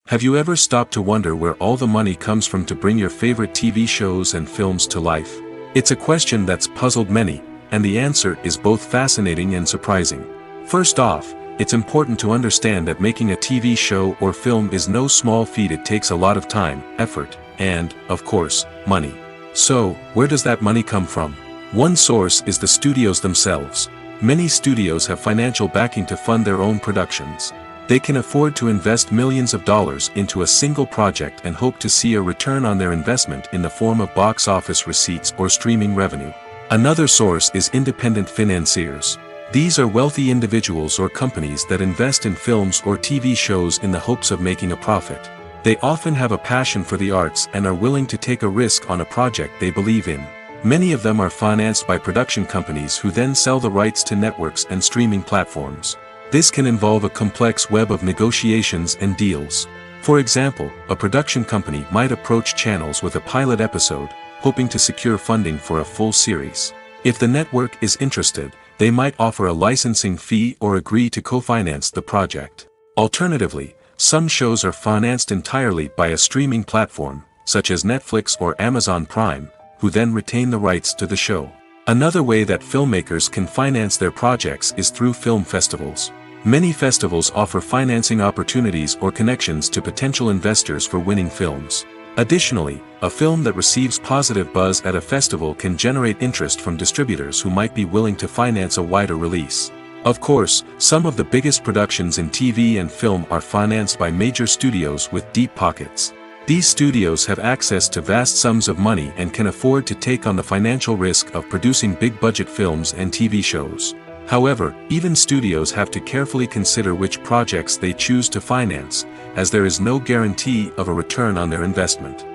Have you ever stopped to wonder where all the money comes from to bring your favorite TV shows and films to life? It's a question that's puzzled many, and the answer is both fascinating and surprising. First off, it's important to understand that making a TV show or film is no small feat. It takes a lot of time, effort, and, of course, money. So, where does that money come from? One source is the studios themselves. Many studios have financial backing to fund their own productions. They can afford to invest millions of dollars into a single project and hope to see a return on their investment in the form of box office receipts or streaming revenue. Another source is independent financiers. These are wealthy individuals or companies that invest in films or TV shows in the hopes of making a profit. They often have a passion for the arts and are willing to take a risk on a project they believe in. Many of them are financed by production companies who then sell the rights to networks and streaming platforms. This can involve a complex web of negotiations and deals. For example, a production company might approach channels with a pilot episode, hoping to secure funding for a full series. If the network is interested, they might offer a licensing fee or agree to co-finance the project. Alternatively, some shows are financed entirely by a streaming platform, such as Netflix or Amazon Prime, who then retain the rights to the show. Another way that filmmakers can finance their projects is through film festivals. Many festivals offer financing opportunities or connections to potential investors for winning films. Additionally, a film that receives positive buzz at a festival can generate interest from distributors who might be willing to finance a wider release. Of course, some of the biggest productions in TV and film are financed by major studios with deep pockets. These studios have access to vast sums of money and can afford to take on the financial risk of producing big-budget films and TV shows. However, even studios have to carefully consider which projects they choose to finance, as there is no guarantee of a return on their investment.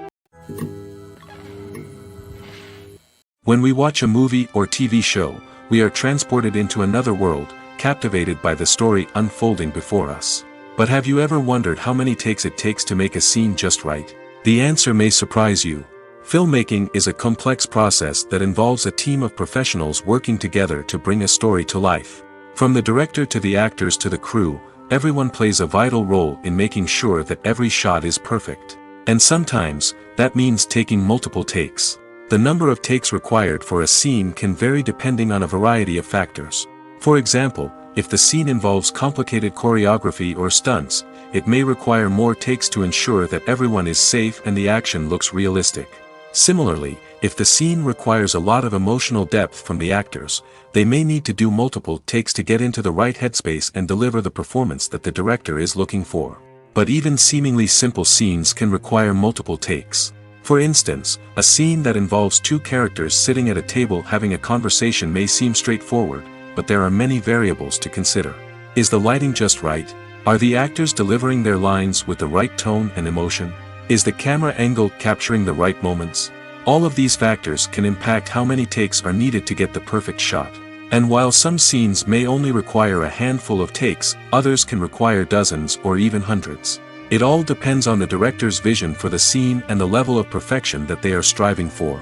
When we watch a movie or TV show, we are transported into another world, captivated by the story unfolding before us. But have you ever wondered how many takes it takes to make a scene just right? The answer may surprise you. Filmmaking is a complex process that involves a team of professionals working together to bring a story to life. From the director to the actors to the crew, everyone plays a vital role in making sure that every shot is perfect. And sometimes, that means taking multiple takes. The number of takes required for a scene can vary depending on a variety of factors. For example, if the scene involves complicated choreography or stunts, it may require more takes to ensure that everyone is safe and the action looks realistic. Similarly, if the scene requires a lot of emotional depth from the actors, they may need to do multiple takes to get into the right headspace and deliver the performance that the director is looking for. But even seemingly simple scenes can require multiple takes. For instance, a scene that involves two characters sitting at a table having a conversation may seem straightforward, but there are many variables to consider. Is the lighting just right? Are the actors delivering their lines with the right tone and emotion? Is the camera angle capturing the right moments? All of these factors can impact how many takes are needed to get the perfect shot. And while some scenes may only require a handful of takes, others can require dozens or even hundreds. It all depends on the director's vision for the scene and the level of perfection that they are striving for.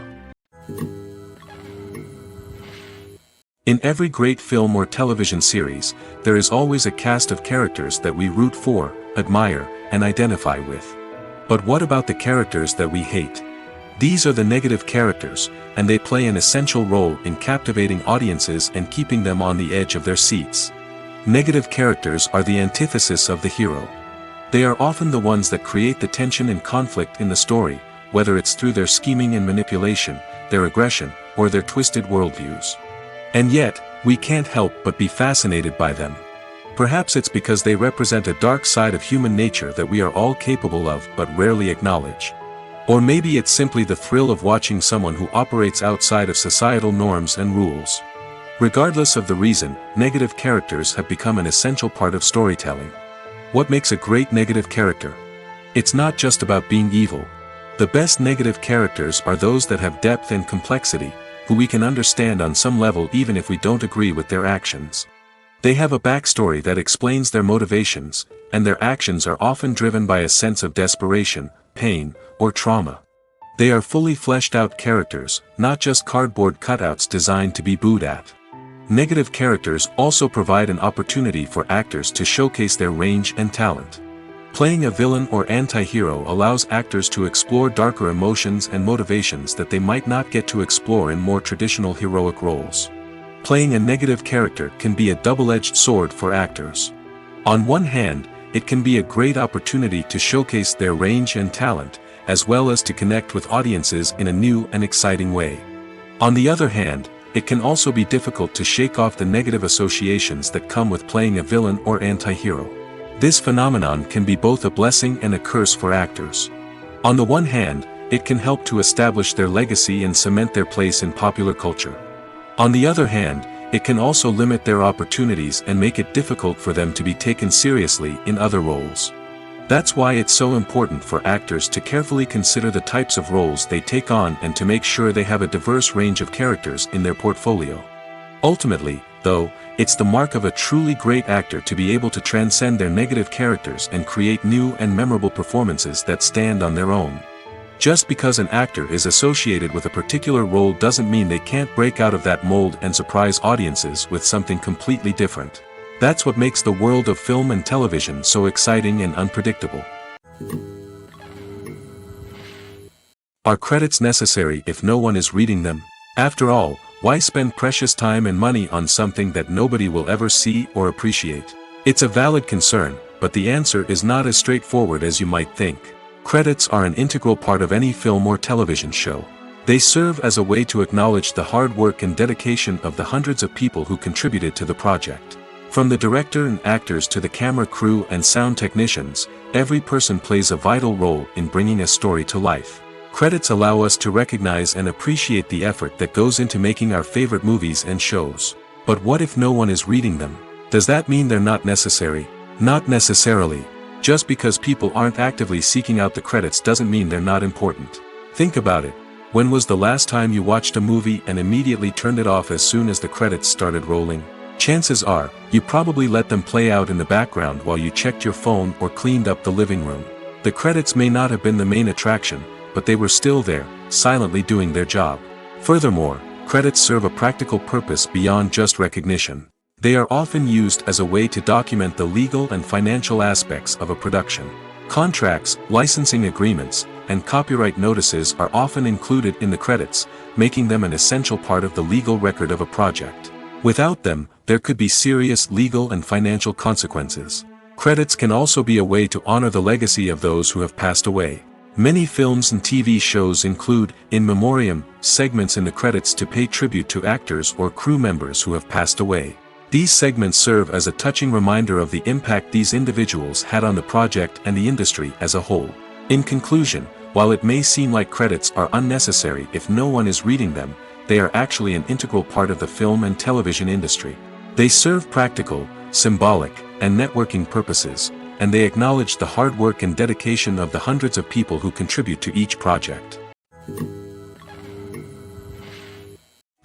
In every great film or television series, there is always a cast of characters that we root for, admire, and identify with. But what about the characters that we hate? These are the negative characters, and they play an essential role in captivating audiences and keeping them on the edge of their seats. Negative characters are the antithesis of the hero. They are often the ones that create the tension and conflict in the story, whether it's through their scheming and manipulation, their aggression, or their twisted worldviews. And yet, we can't help but be fascinated by them. Perhaps it's because they represent a dark side of human nature that we are all capable of but rarely acknowledge. Or maybe it's simply the thrill of watching someone who operates outside of societal norms and rules. Regardless of the reason, negative characters have become an essential part of storytelling. What makes a great negative character? It's not just about being evil. The best negative characters are those that have depth and complexity, who we can understand on some level even if we don't agree with their actions. They have a backstory that explains their motivations, and their actions are often driven by a sense of desperation, pain, or trauma. They are fully fleshed out characters, not just cardboard cutouts designed to be booed at. Negative characters also provide an opportunity for actors to showcase their range and talent. Playing a villain or anti-hero allows actors to explore darker emotions and motivations that they might not get to explore in more traditional heroic roles. Playing a negative character can be a double-edged sword for actors. On one hand, it can be a great opportunity to showcase their range and talent, as well as to connect with audiences in a new and exciting way. On the other hand, it can also be difficult to shake off the negative associations that come with playing a villain or anti-hero. This phenomenon can be both a blessing and a curse for actors. On the one hand, it can help to establish their legacy and cement their place in popular culture. On the other hand, it can also limit their opportunities and make it difficult for them to be taken seriously in other roles. That's why it's so important for actors to carefully consider the types of roles they take on and to make sure they have a diverse range of characters in their portfolio. Ultimately, though, it's the mark of a truly great actor to be able to transcend their negative characters and create new and memorable performances that stand on their own. Just because an actor is associated with a particular role doesn't mean they can't break out of that mold and surprise audiences with something completely different. That's what makes the world of film and television so exciting and unpredictable. Are credits necessary if no one is reading them? After all, why spend precious time and money on something that nobody will ever see or appreciate? It's a valid concern, but the answer is not as straightforward as you might think. Credits are an integral part of any film or television show. They serve as a way to acknowledge the hard work and dedication of the hundreds of people who contributed to the project. From the director and actors to the camera crew and sound technicians, every person plays a vital role in bringing a story to life. Credits allow us to recognize and appreciate the effort that goes into making our favorite movies and shows. But what if no one is reading them? Does that mean they're not necessary? Not necessarily. Just because people aren't actively seeking out the credits doesn't mean they're not important. Think about it. When was the last time you watched a movie and immediately turned it off as soon as the credits started rolling? Chances are, you probably let them play out in the background while you checked your phone or cleaned up the living room. The credits may not have been the main attraction, but they were still there, silently doing their job. Furthermore, credits serve a practical purpose beyond just recognition. They are often used as a way to document the legal and financial aspects of a production. Contracts, licensing agreements, and copyright notices are often included in the credits, making them an essential part of the legal record of a project. Without them, there could be serious legal and financial consequences. Credits can also be a way to honor the legacy of those who have passed away. Many films and TV shows include, in memoriam, segments in the credits to pay tribute to actors or crew members who have passed away. These segments serve as a touching reminder of the impact these individuals had on the project and the industry as a whole. In conclusion, while it may seem like credits are unnecessary if no one is reading them, they are actually an integral part of the film and television industry. They serve practical, symbolic, and networking purposes, and they acknowledge the hard work and dedication of the hundreds of people who contribute to each project.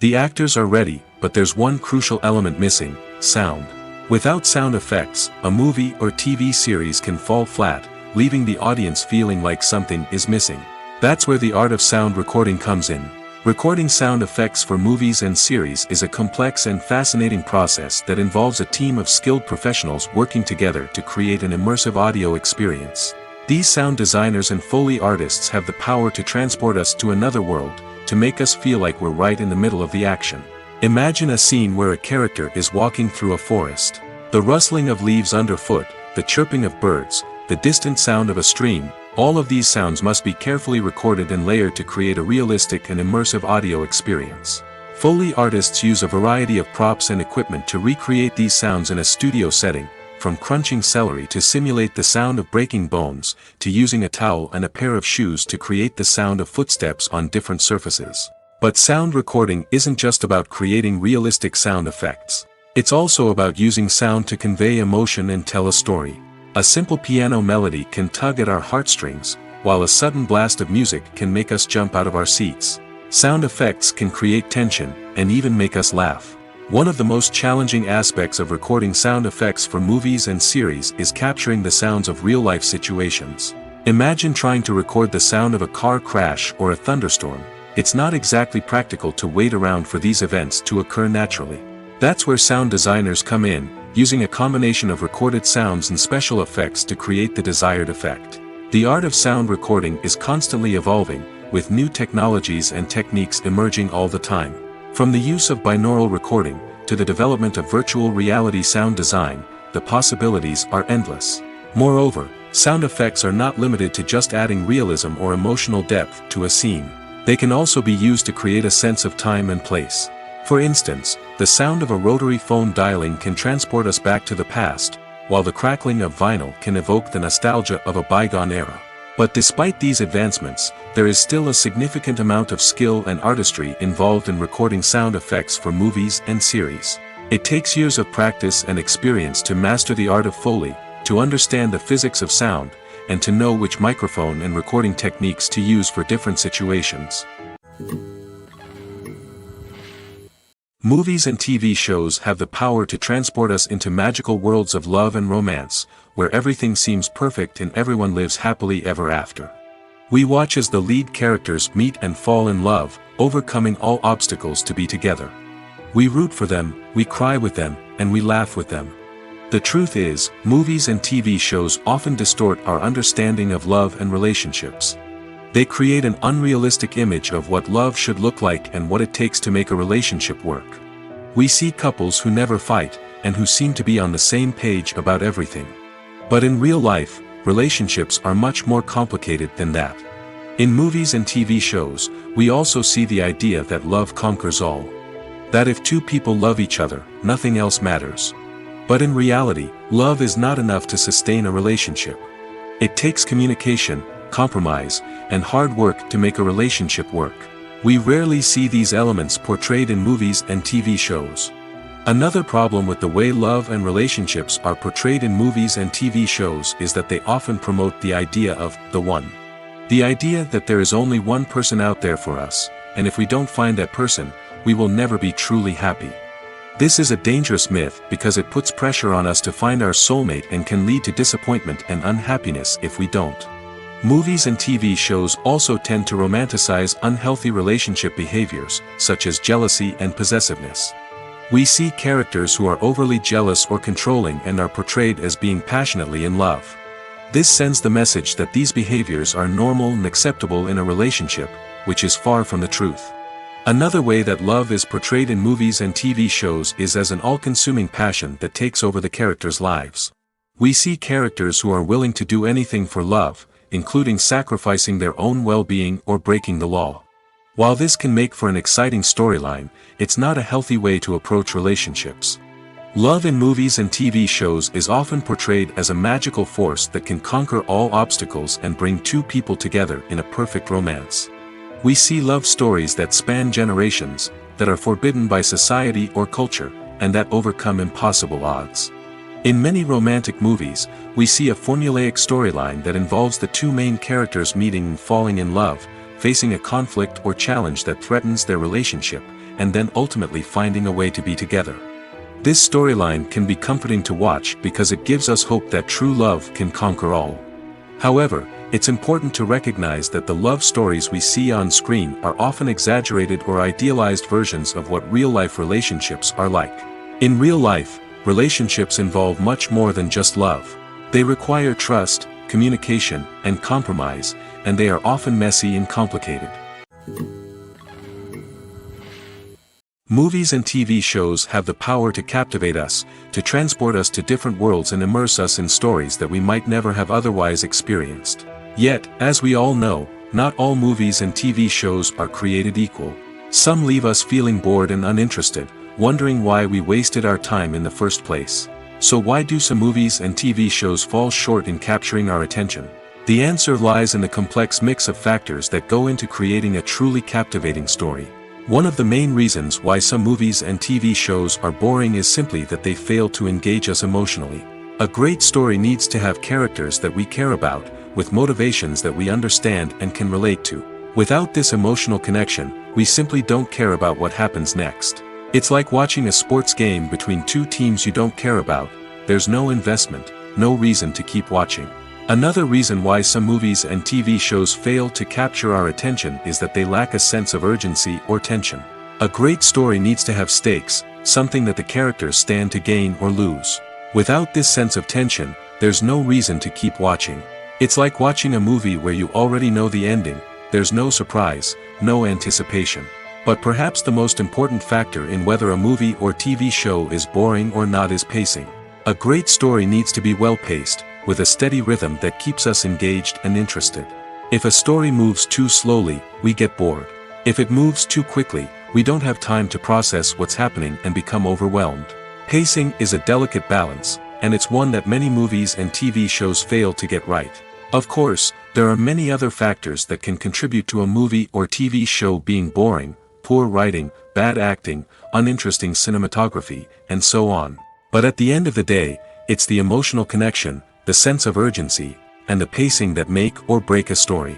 The actors are ready, but there's one crucial element missing: sound. Without sound effects, a movie or TV series can fall flat, leaving the audience feeling like something is missing. That's where the art of sound recording comes in. Recording sound effects for movies and series is a complex and fascinating process that involves a team of skilled professionals working together to create an immersive audio experience. These sound designers and Foley artists have the power to transport us to another world, to make us feel like we're right in the middle of the action. Imagine a scene where a character is walking through a forest. The rustling of leaves underfoot, the chirping of birds, the distant sound of a stream, all of these sounds must be carefully recorded and layered to create a realistic and immersive audio experience. Foley artists use a variety of props and equipment to recreate these sounds in a studio setting, from crunching celery to simulate the sound of breaking bones, to using a towel and a pair of shoes to create the sound of footsteps on different surfaces. But sound recording isn't just about creating realistic sound effects. It's also about using sound to convey emotion and tell a story. A simple piano melody can tug at our heartstrings, while a sudden blast of music can make us jump out of our seats. Sound effects can create tension, and even make us laugh. One of the most challenging aspects of recording sound effects for movies and series is capturing the sounds of real-life situations. Imagine trying to record the sound of a car crash or a thunderstorm. It's not exactly practical to wait around for these events to occur naturally. That's where sound designers come in, using a combination of recorded sounds and special effects to create the desired effect. The art of sound recording is constantly evolving, with new technologies and techniques emerging all the time. From the use of binaural recording, to the development of virtual reality sound design, the possibilities are endless. Moreover, sound effects are not limited to just adding realism or emotional depth to a scene. They can also be used to create a sense of time and place. For instance, the sound of a rotary phone dialing can transport us back to the past, while the crackling of vinyl can evoke the nostalgia of a bygone era. But despite these advancements, there is still a significant amount of skill and artistry involved in recording sound effects for movies and series. It takes years of practice and experience to master the art of Foley, to understand the physics of sound, and to know which microphone and recording techniques to use for different situations. Movies and TV shows have the power to transport us into magical worlds of love and romance, where everything seems perfect and everyone lives happily ever after. We watch as the lead characters meet and fall in love, overcoming all obstacles to be together. We root for them, we cry with them, and we laugh with them. The truth is, movies and TV shows often distort our understanding of love and relationships. They create an unrealistic image of what love should look like and what it takes to make a relationship work. We see couples who never fight, and who seem to be on the same page about everything. But in real life, relationships are much more complicated than that. In movies and TV shows, we also see the idea that love conquers all. That if two people love each other, nothing else matters. But in reality, love is not enough to sustain a relationship. It takes communication, compromise, and hard work to make a relationship work. We rarely see these elements portrayed in movies and TV shows. Another problem with the way love and relationships are portrayed in movies and TV shows is that they often promote the idea of the one. The idea that there is only one person out there for us, and if we don't find that person, we will never be truly happy. This is a dangerous myth because it puts pressure on us to find our soulmate and can lead to disappointment and unhappiness if we don't. Movies and TV shows also tend to romanticize unhealthy relationship behaviors, such as jealousy and possessiveness. We see characters who are overly jealous or controlling and are portrayed as being passionately in love. This sends the message that these behaviors are normal and acceptable in a relationship, which is far from the truth. Another way that love is portrayed in movies and TV shows is as an all-consuming passion that takes over the characters' lives. We see characters who are willing to do anything for love, including sacrificing their own well-being or breaking the law. While this can make for an exciting storyline, it's not a healthy way to approach relationships. Love in movies and TV shows is often portrayed as a magical force that can conquer all obstacles and bring two people together in a perfect romance. We see love stories that span generations, that are forbidden by society or culture, and that overcome impossible odds. In many romantic movies, we see a formulaic storyline that involves the two main characters meeting and falling in love, facing a conflict or challenge that threatens their relationship, and then ultimately finding a way to be together. This storyline can be comforting to watch because it gives us hope that true love can conquer all. However, it's important to recognize that the love stories we see on screen are often exaggerated or idealized versions of what real-life relationships are like. In real life, relationships involve much more than just love. They require trust, communication, and compromise, and they are often messy and complicated. Movies and TV shows have the power to captivate us, to transport us to different worlds and immerse us in stories that we might never have otherwise experienced. Yet, as we all know, not all movies and TV shows are created equal. Some leave us feeling bored and uninterested, wondering why we wasted our time in the first place. So why do some movies and TV shows fall short in capturing our attention? The answer lies in the complex mix of factors that go into creating a truly captivating story. One of the main reasons why some movies and TV shows are boring is simply that they fail to engage us emotionally. A great story needs to have characters that we care about, with motivations that we understand and can relate to. Without this emotional connection, we simply don't care about what happens next. It's like watching a sports game between two teams you don't care about. There's no investment, no reason to keep watching. Another reason why some movies and TV shows fail to capture our attention is that they lack a sense of urgency or tension. A great story needs to have stakes, something that the characters stand to gain or lose. Without this sense of tension, there's no reason to keep watching. It's like watching a movie where you already know the ending. There's no surprise, no anticipation. But perhaps the most important factor in whether a movie or TV show is boring or not is pacing. A great story needs to be well-paced, with a steady rhythm that keeps us engaged and interested. If a story moves too slowly, we get bored. If it moves too quickly, we don't have time to process what's happening and become overwhelmed. Pacing is a delicate balance, and it's one that many movies and TV shows fail to get right. Of course, there are many other factors that can contribute to a movie or TV show being boring: poor writing, bad acting, uninteresting cinematography, and so on. But at the end of the day, it's the emotional connection, the sense of urgency, and the pacing that make or break a story.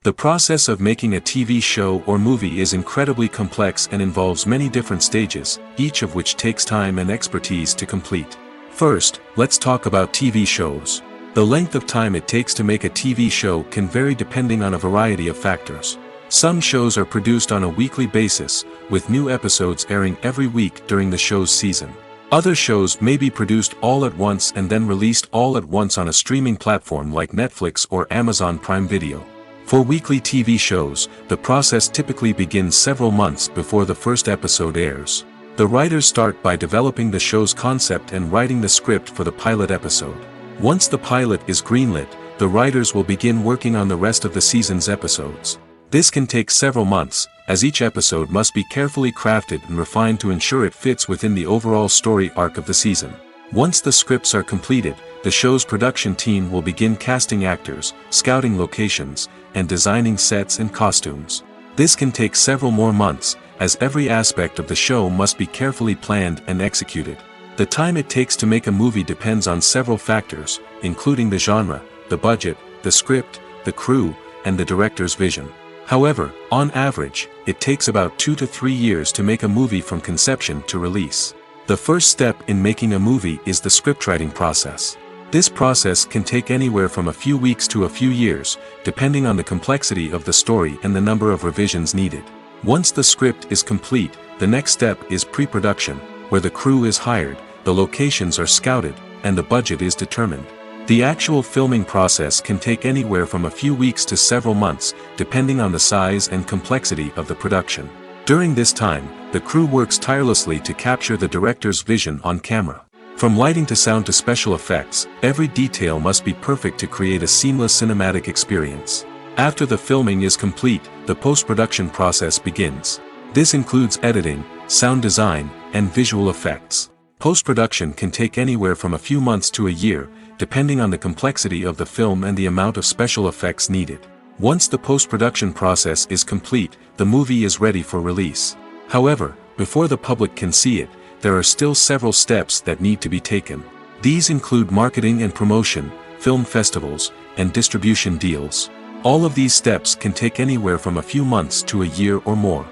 The process of making a TV show or movie is incredibly complex and involves many different stages, each of which takes time and expertise to complete. First, let's talk about TV shows. The length of time it takes to make a TV show can vary depending on a variety of factors. Some shows are produced on a weekly basis, with new episodes airing every week during the show's season. Other shows may be produced all at once and then released all at once on a streaming platform like Netflix or Amazon Prime Video. For weekly TV shows, the process typically begins several months before the first episode airs. The writers start by developing the show's concept and writing the script for the pilot episode. Once the pilot is greenlit, the writers will begin working on the rest of the season's episodes. This can take several months, as each episode must be carefully crafted and refined to ensure it fits within the overall story arc of the season. Once the scripts are completed, the show's production team will begin casting actors, scouting locations, and designing sets and costumes. This can take several more months, as every aspect of the show must be carefully planned and executed. The time it takes to make a movie depends on several factors, including the genre, the budget, the script, the crew, and the director's vision. However, on average, it takes about 2 to 3 years to make a movie from conception to release. The first step in making a movie is the scriptwriting process. This process can take anywhere from a few weeks to a few years, depending on the complexity of the story and the number of revisions needed. Once the script is complete, the next step is pre-production, where the crew is hired, the locations are scouted, and the budget is determined. The actual filming process can take anywhere from a few weeks to several months, depending on the size and complexity of the production. During this time, the crew works tirelessly to capture the director's vision on camera. From lighting to sound to special effects, every detail must be perfect to create a seamless cinematic experience. After the filming is complete, the post-production process begins. This includes editing, sound design, and visual effects. Post-production can take anywhere from a few months to a year, depending on the complexity of the film and the amount of special effects needed. Once the post-production process is complete, the movie is ready for release. However, before the public can see it, there are still several steps that need to be taken. These include marketing and promotion, film festivals, and distribution deals. All of these steps can take anywhere from a few months to a year or more.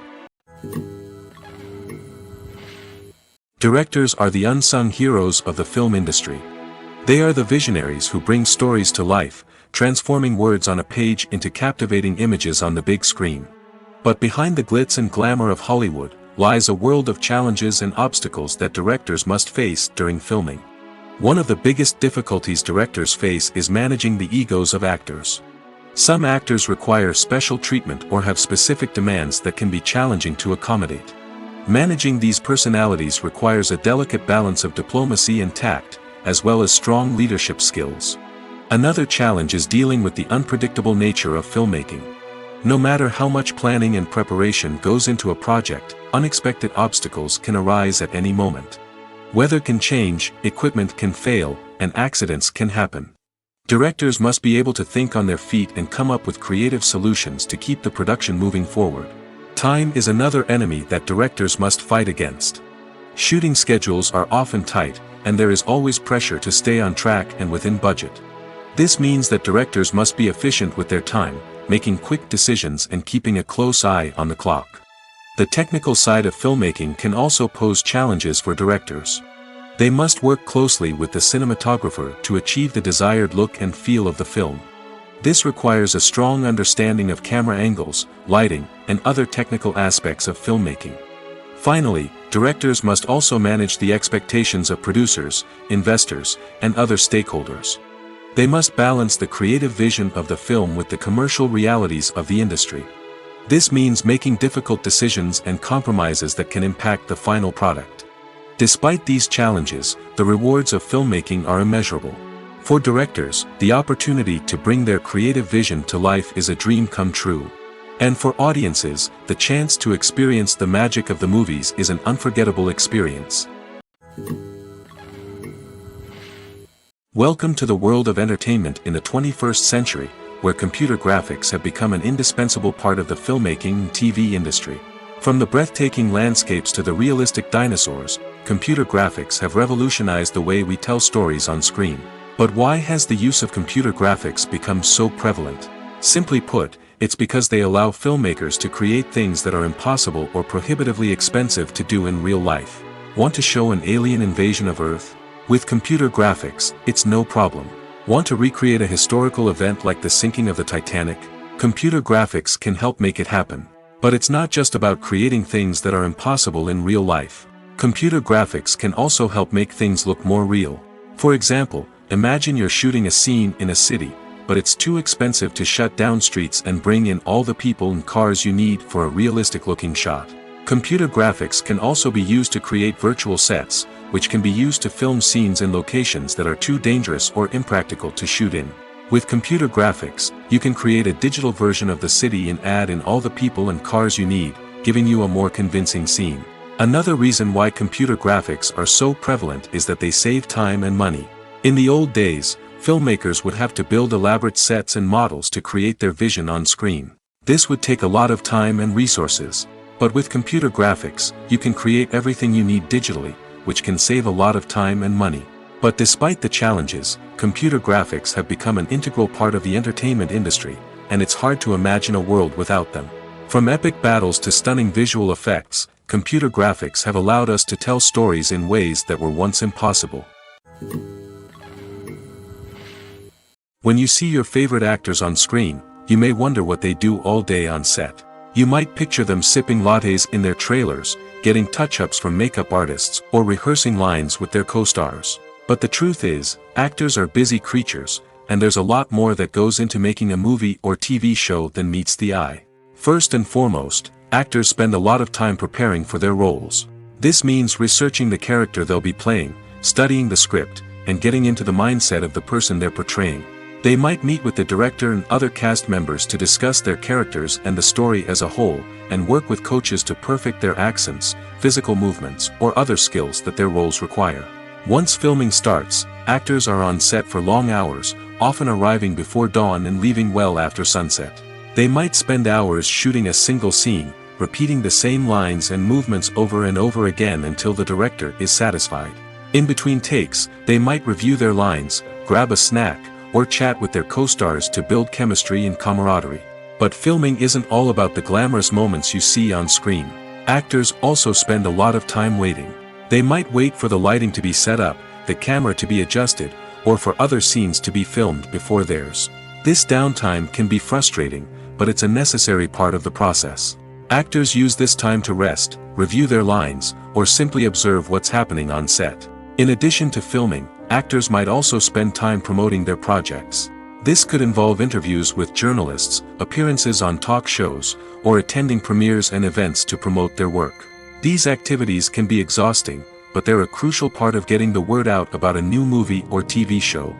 Directors are the unsung heroes of the film industry. They are the visionaries who bring stories to life, transforming words on a page into captivating images on the big screen. But behind the glitz and glamour of Hollywood lies a world of challenges and obstacles that directors must face during filming. One of the biggest difficulties directors face is managing the egos of actors. Some actors require special treatment or have specific demands that can be challenging to accommodate. Managing these personalities requires a delicate balance of diplomacy and tact, as well as strong leadership skills. Another challenge is dealing with the unpredictable nature of filmmaking. No matter how much planning and preparation goes into a project, unexpected obstacles can arise at any moment. Weather can change, equipment can fail, and accidents can happen. Directors must be able to think on their feet and come up with creative solutions to keep the production moving forward. Time is another enemy that directors must fight against. Shooting schedules are often tight, and there is always pressure to stay on track and within budget. This means that directors must be efficient with their time, making quick decisions and keeping a close eye on the clock. The technical side of filmmaking can also pose challenges for directors. They must work closely with the cinematographer to achieve the desired look and feel of the film. This requires a strong understanding of camera angles, lighting, and other technical aspects of filmmaking. Finally, directors must also manage the expectations of producers, investors, and other stakeholders. They must balance the creative vision of the film with the commercial realities of the industry. This means making difficult decisions and compromises that can impact the final product. Despite these challenges, the rewards of filmmaking are immeasurable. For directors, the opportunity to bring their creative vision to life is a dream come true. And for audiences, the chance to experience the magic of the movies is an unforgettable experience. Welcome to the world of entertainment in the 21st century, where computer graphics have become an indispensable part of the filmmaking and TV industry. From the breathtaking landscapes to the realistic dinosaurs, computer graphics have revolutionized the way we tell stories on screen. But why has the use of computer graphics become so prevalent? Simply put, it's because they allow filmmakers to create things that are impossible or prohibitively expensive to do in real life. Want to show an alien invasion of Earth? With computer graphics, it's no problem. Want to recreate a historical event like the sinking of the Titanic? Computer graphics can help make it happen. But it's not just about creating things that are impossible in real life. Computer graphics can also help make things look more real. For example, imagine you're shooting a scene in a city, but it's too expensive to shut down streets and bring in all the people and cars you need for a realistic-looking shot. Computer graphics can also be used to create virtual sets, which can be used to film scenes in locations that are too dangerous or impractical to shoot in. With computer graphics, you can create a digital version of the city and add in all the people and cars you need, giving you a more convincing scene. Another reason why computer graphics are so prevalent is that they save time and money. In the old days, filmmakers would have to build elaborate sets and models to create their vision on screen. This would take a lot of time and resources. But with computer graphics, you can create everything you need digitally, which can save a lot of time and money. But despite the challenges, computer graphics have become an integral part of the entertainment industry, and it's hard to imagine a world without them. From epic battles to stunning visual effects, computer graphics have allowed us to tell stories in ways that were once impossible. When you see your favorite actors on screen, you may wonder what they do all day on set. You might picture them sipping lattes in their trailers, getting touch-ups from makeup artists, or rehearsing lines with their co-stars. But the truth is, actors are busy creatures, and there's a lot more that goes into making a movie or TV show than meets the eye. First and foremost, actors spend a lot of time preparing for their roles. This means researching the character they'll be playing, studying the script, and getting into the mindset of the person they're portraying. They might meet with the director and other cast members to discuss their characters and the story as a whole, and work with coaches to perfect their accents, physical movements, or other skills that their roles require. Once filming starts, actors are on set for long hours, often arriving before dawn and leaving well after sunset. They might spend hours shooting a single scene, repeating the same lines and movements over and over again until the director is satisfied. In between takes, they might review their lines, grab a snack, or chat with their co-stars to build chemistry and camaraderie. But filming isn't all about the glamorous moments you see on screen. Actors also spend a lot of time waiting. They might wait for the lighting to be set up, the camera to be adjusted, or for other scenes to be filmed before theirs. This downtime can be frustrating, but it's a necessary part of the process. Actors use this time to rest, review their lines, or simply observe what's happening on set. In addition to filming, actors might also spend time promoting their projects. This could involve interviews with journalists, appearances on talk shows, or attending premieres and events to promote their work. These activities can be exhausting, but they're a crucial part of getting the word out about a new movie or TV show.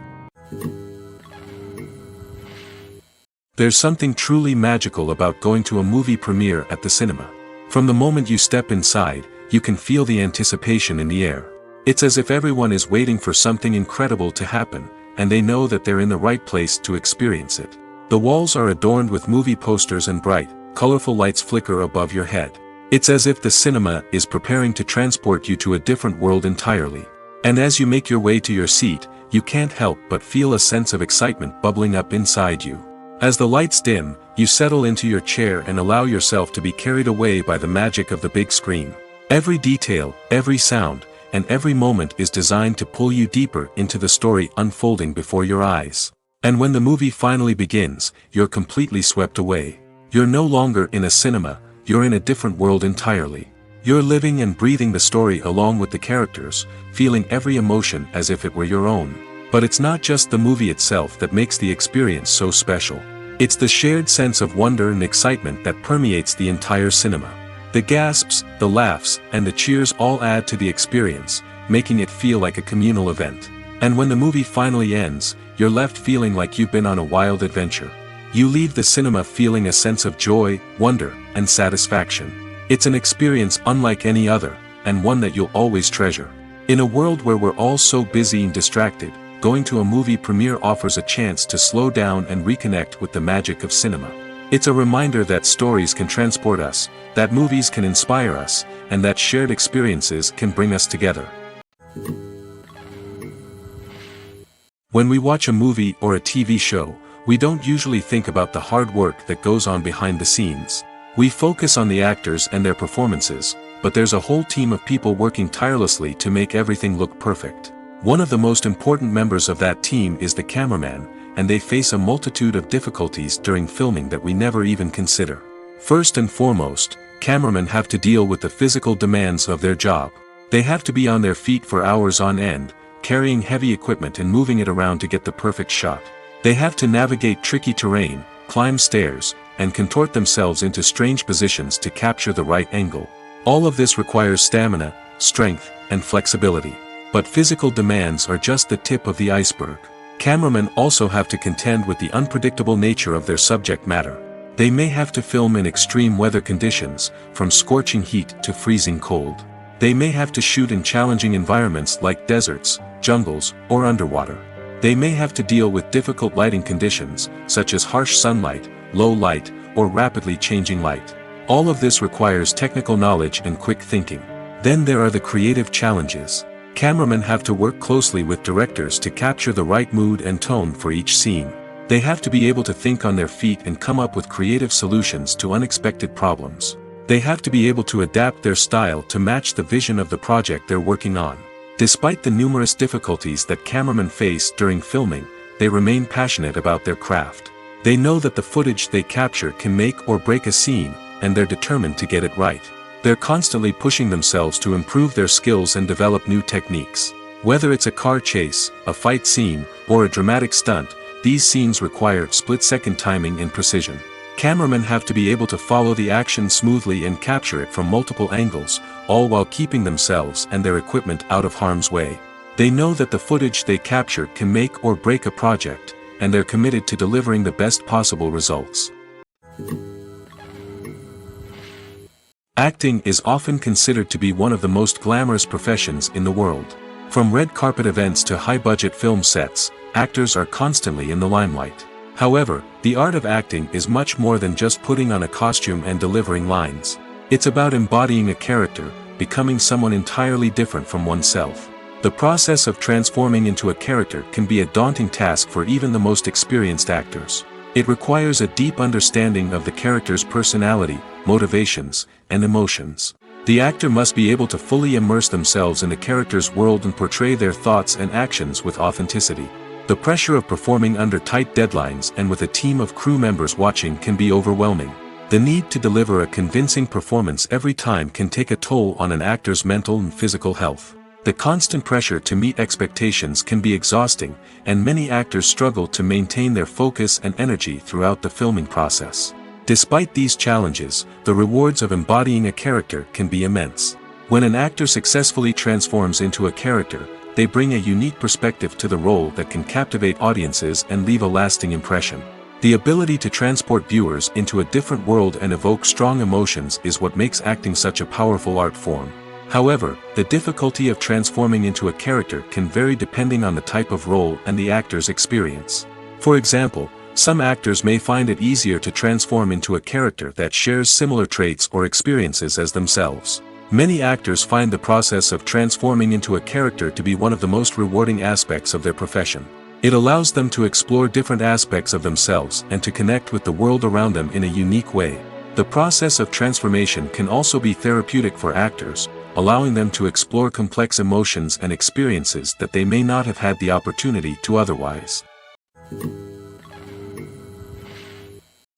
There's something truly magical about going to a movie premiere at the cinema. From the moment you step inside, you can feel the anticipation in the air. It's as if everyone is waiting for something incredible to happen, and they know that they're in the right place to experience it. The walls are adorned with movie posters and bright, colorful lights flicker above your head. It's as if the cinema is preparing to transport you to a different world entirely. And as you make your way to your seat, you can't help but feel a sense of excitement bubbling up inside you. As the lights dim, you settle into your chair and allow yourself to be carried away by the magic of the big screen. Every detail, every sound, and every moment is designed to pull you deeper into the story unfolding before your eyes. And when the movie finally begins, you're completely swept away. You're no longer in a cinema, you're in a different world entirely. You're living and breathing the story along with the characters, feeling every emotion as if it were your own. But it's not just the movie itself that makes the experience so special. It's the shared sense of wonder and excitement that permeates the entire cinema. The gasps, the laughs, and the cheers all add to the experience, making it feel like a communal event. And when the movie finally ends, you're left feeling like you've been on a wild adventure. You leave the cinema feeling a sense of joy, wonder, and satisfaction. It's an experience unlike any other, and one that you'll always treasure. In a world where we're all so busy and distracted, going to a movie premiere offers a chance to slow down and reconnect with the magic of cinema. It's a reminder that stories can transport us, that movies can inspire us, and that shared experiences can bring us together. When we watch a movie or a TV show, we don't usually think about the hard work that goes on behind the scenes. We focus on the actors and their performances, but there's a whole team of people working tirelessly to make everything look perfect. One of the most important members of that team is the cameraman, and they face a multitude of difficulties during filming that we never even consider. First and foremost, cameramen have to deal with the physical demands of their job. They have to be on their feet for hours on end, carrying heavy equipment and moving it around to get the perfect shot. They have to navigate tricky terrain, climb stairs, and contort themselves into strange positions to capture the right angle. All of this requires stamina, strength, and flexibility. But physical demands are just the tip of the iceberg. Cameramen also have to contend with the unpredictable nature of their subject matter. They may have to film in extreme weather conditions, from scorching heat to freezing cold. They may have to shoot in challenging environments like deserts, jungles, or underwater. They may have to deal with difficult lighting conditions, such as harsh sunlight, low light, or rapidly changing light. All of this requires technical knowledge and quick thinking. Then there are the creative challenges. Cameramen have to work closely with directors to capture the right mood and tone for each scene. They have to be able to think on their feet and come up with creative solutions to unexpected problems. They have to be able to adapt their style to match the vision of the project they're working on. Despite the numerous difficulties that cameramen face during filming, they remain passionate about their craft. They know that the footage they capture can make or break a scene, and they're determined to get it right. They're constantly pushing themselves to improve their skills and develop new techniques. Whether it's a car chase, a fight scene, or a dramatic stunt, these scenes require split-second timing and precision. Cameramen have to be able to follow the action smoothly and capture it from multiple angles, all while keeping themselves and their equipment out of harm's way. They know that the footage they capture can make or break a project, and they're committed to delivering the best possible results. Acting is often considered to be one of the most glamorous professions in the world. From red carpet events to high-budget film sets, actors are constantly in the limelight. However, the art of acting is much more than just putting on a costume and delivering lines. It's about embodying a character, becoming someone entirely different from oneself. The process of transforming into a character can be a daunting task for even the most experienced actors. It requires a deep understanding of the character's personality, motivations, and emotions. The actor must be able to fully immerse themselves in the character's world and portray their thoughts and actions with authenticity. The pressure of performing under tight deadlines and with a team of crew members watching can be overwhelming. The need to deliver a convincing performance every time can take a toll on an actor's mental and physical health. The constant pressure to meet expectations can be exhausting, and many actors struggle to maintain their focus and energy throughout the filming process. Despite these challenges, the rewards of embodying a character can be immense. When an actor successfully transforms into a character, they bring a unique perspective to the role that can captivate audiences and leave a lasting impression. The ability to transport viewers into a different world and evoke strong emotions is what makes acting such a powerful art form. However, the difficulty of transforming into a character can vary depending on the type of role and the actor's experience. For example, some actors may find it easier to transform into a character that shares similar traits or experiences as themselves. Many actors find the process of transforming into a character to be one of the most rewarding aspects of their profession. It allows them to explore different aspects of themselves and to connect with the world around them in a unique way. The process of transformation can also be therapeutic for actors, allowing them to explore complex emotions and experiences that they may not have had the opportunity to otherwise.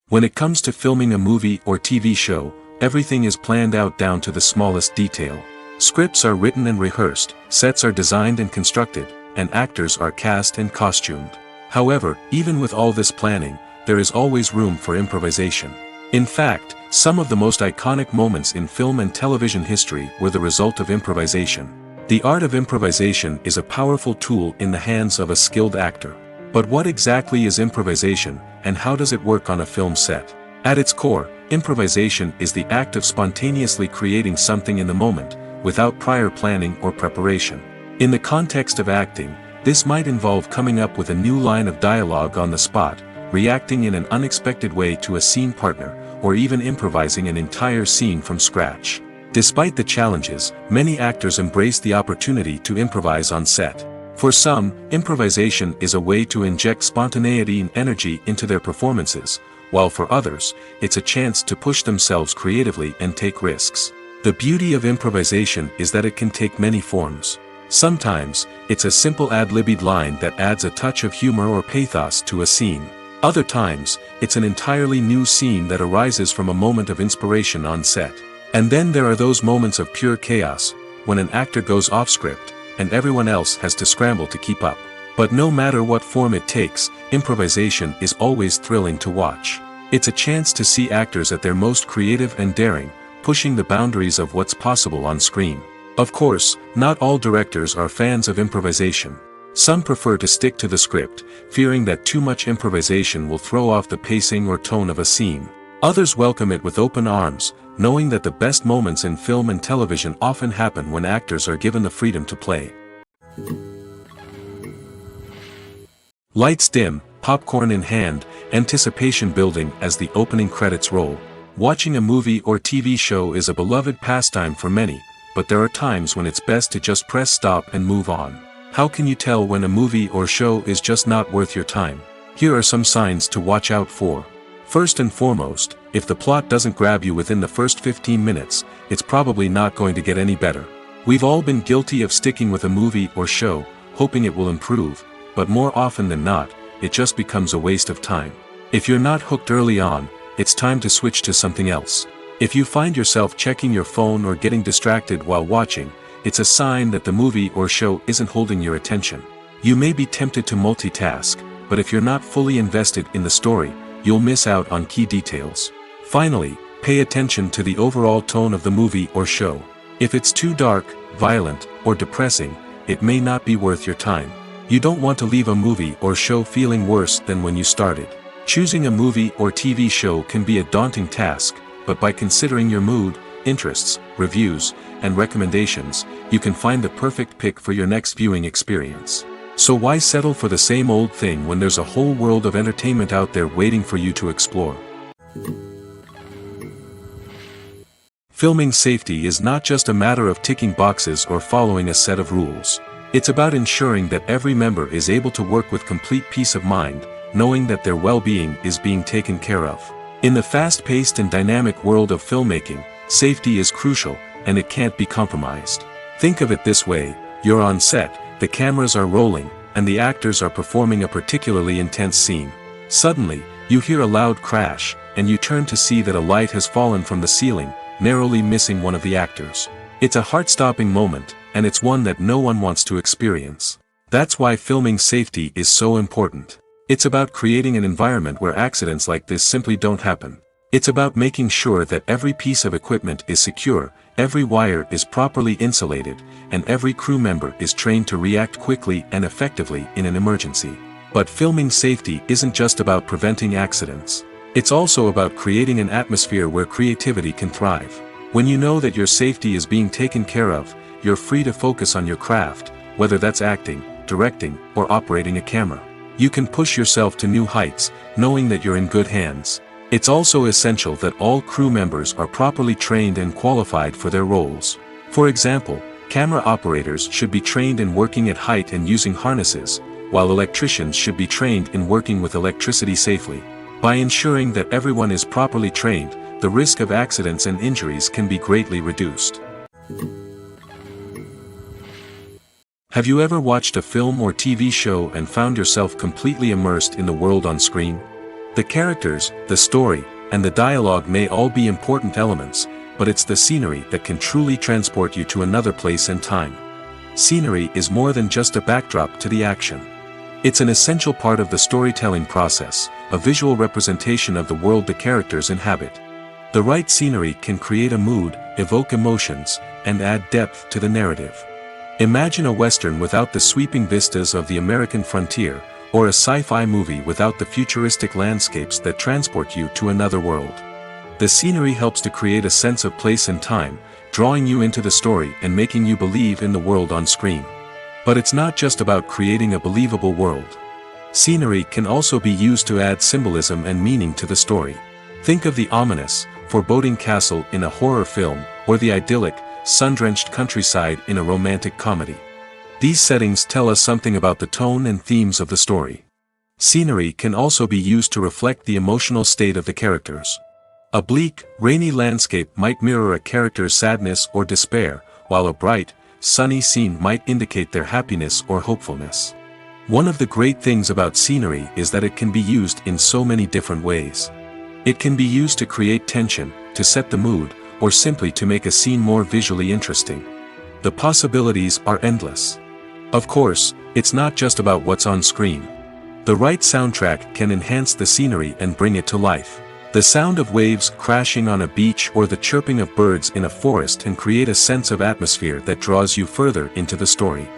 When it comes to filming a movie or TV show, everything is planned out down to the smallest detail. Scripts are written and rehearsed, sets are designed and constructed, and actors are cast and costumed. However, even with all this planning, there is always room for improvisation. In fact, some of the most iconic moments in film and television history were the result of improvisation. The art of improvisation is a powerful tool in the hands of a skilled actor. But what exactly is improvisation, and how does it work on a film set? At its core, improvisation is the act of spontaneously creating something in the moment, without prior planning or preparation. In the context of acting, this might involve coming up with a new line of dialogue on the spot, reacting in an unexpected way to a scene partner, or even improvising an entire scene from scratch. Despite the challenges, many actors embrace the opportunity to improvise on set. For some, improvisation is a way to inject spontaneity and energy into their performances, while for others, it's a chance to push themselves creatively and take risks. The beauty of improvisation is that it can take many forms. Sometimes, it's a simple ad-libbed line that adds a touch of humor or pathos to a scene. Other times, it's an entirely new scene that arises from a moment of inspiration on set. And then there are those moments of pure chaos, when an actor goes off script, and everyone else has to scramble to keep up. But no matter what form it takes, improvisation is always thrilling to watch. It's a chance to see actors at their most creative and daring, pushing the boundaries of what's possible on screen. Of course, not all directors are fans of improvisation. Some prefer to stick to the script, fearing that too much improvisation will throw off the pacing or tone of a scene. Others welcome it with open arms, knowing that the best moments in film and television often happen when actors are given the freedom to play. Lights dim, popcorn in hand, anticipation building as the opening credits roll. Watching a movie or TV show is a beloved pastime for many, but there are times when it's best to just press stop and move on. How can you tell when a movie or show is just not worth your time? Here are some signs to watch out for. First and foremost, if the plot doesn't grab you within the first 15 minutes, it's probably not going to get any better. We've all been guilty of sticking with a movie or show, hoping it will improve, but more often than not, it just becomes a waste of time. If you're not hooked early on, it's time to switch to something else. If you find yourself checking your phone or getting distracted while watching, it's a sign that the movie or show isn't holding your attention. You may be tempted to multitask, but if you're not fully invested in the story, you'll miss out on key details. Finally, pay attention to the overall tone of the movie or show. If it's too dark, violent, or depressing, it may not be worth your time. You don't want to leave a movie or show feeling worse than when you started. Choosing a movie or TV show can be a daunting task, but by considering your mood, interests, reviews, and recommendations, you can find the perfect pick for your next viewing experience. So why settle for the same old thing when there's a whole world of entertainment out there waiting for you to explore? Filming safety is not just a matter of ticking boxes or following a set of rules. It's about ensuring that every member is able to work with complete peace of mind, knowing that their well-being is being taken care of. In the fast-paced and dynamic world of filmmaking, safety is crucial, and it can't be compromised. Think of it this way: you're on set, the cameras are rolling, and the actors are performing a particularly intense scene. Suddenly, you hear a loud crash, and you turn to see that a light has fallen from the ceiling, narrowly missing one of the actors. It's a heart-stopping moment, and it's one that no one wants to experience. That's why filming safety is so important. It's about creating an environment where accidents like this simply don't happen. It's about making sure that every piece of equipment is secure, every wire is properly insulated, and every crew member is trained to react quickly and effectively in an emergency. But filming safety isn't just about preventing accidents. It's also about creating an atmosphere where creativity can thrive. When you know that your safety is being taken care of, you're free to focus on your craft, whether that's acting, directing, or operating a camera. You can push yourself to new heights, knowing that you're in good hands. It's also essential that all crew members are properly trained and qualified for their roles. For example, camera operators should be trained in working at height and using harnesses, while electricians should be trained in working with electricity safely. By ensuring that everyone is properly trained, the risk of accidents and injuries can be greatly reduced. Have you ever watched a film or TV show and found yourself completely immersed in the world on screen? The characters, the story, and the dialogue may all be important elements, but it's the scenery that can truly transport you to another place and time. Scenery is more than just a backdrop to the action. It's an essential part of the storytelling process, a visual representation of the world the characters inhabit. The right scenery can create a mood, evoke emotions, and add depth to the narrative. Imagine a Western without the sweeping vistas of the American frontier, or a sci-fi movie without the futuristic landscapes that transport you to another world. The scenery helps to create a sense of place and time, drawing you into the story and making you believe in the world on screen. But it's not just about creating a believable world. Scenery can also be used to add symbolism and meaning to the story. Think of the ominous, foreboding castle in a horror film, or the idyllic, sun-drenched countryside in a romantic comedy. These settings tell us something about the tone and themes of the story. Scenery can also be used to reflect the emotional state of the characters. A bleak, rainy landscape might mirror a character's sadness or despair, while a bright, sunny scene might indicate their happiness or hopefulness. One of the great things about scenery is that it can be used in so many different ways. It can be used to create tension, to set the mood, or simply to make a scene more visually interesting. The possibilities are endless. Of course, it's not just about what's on screen. The right soundtrack can enhance the scenery and bring it to life. The sound of waves crashing on a beach or the chirping of birds in a forest can create a sense of atmosphere that draws you further into the story.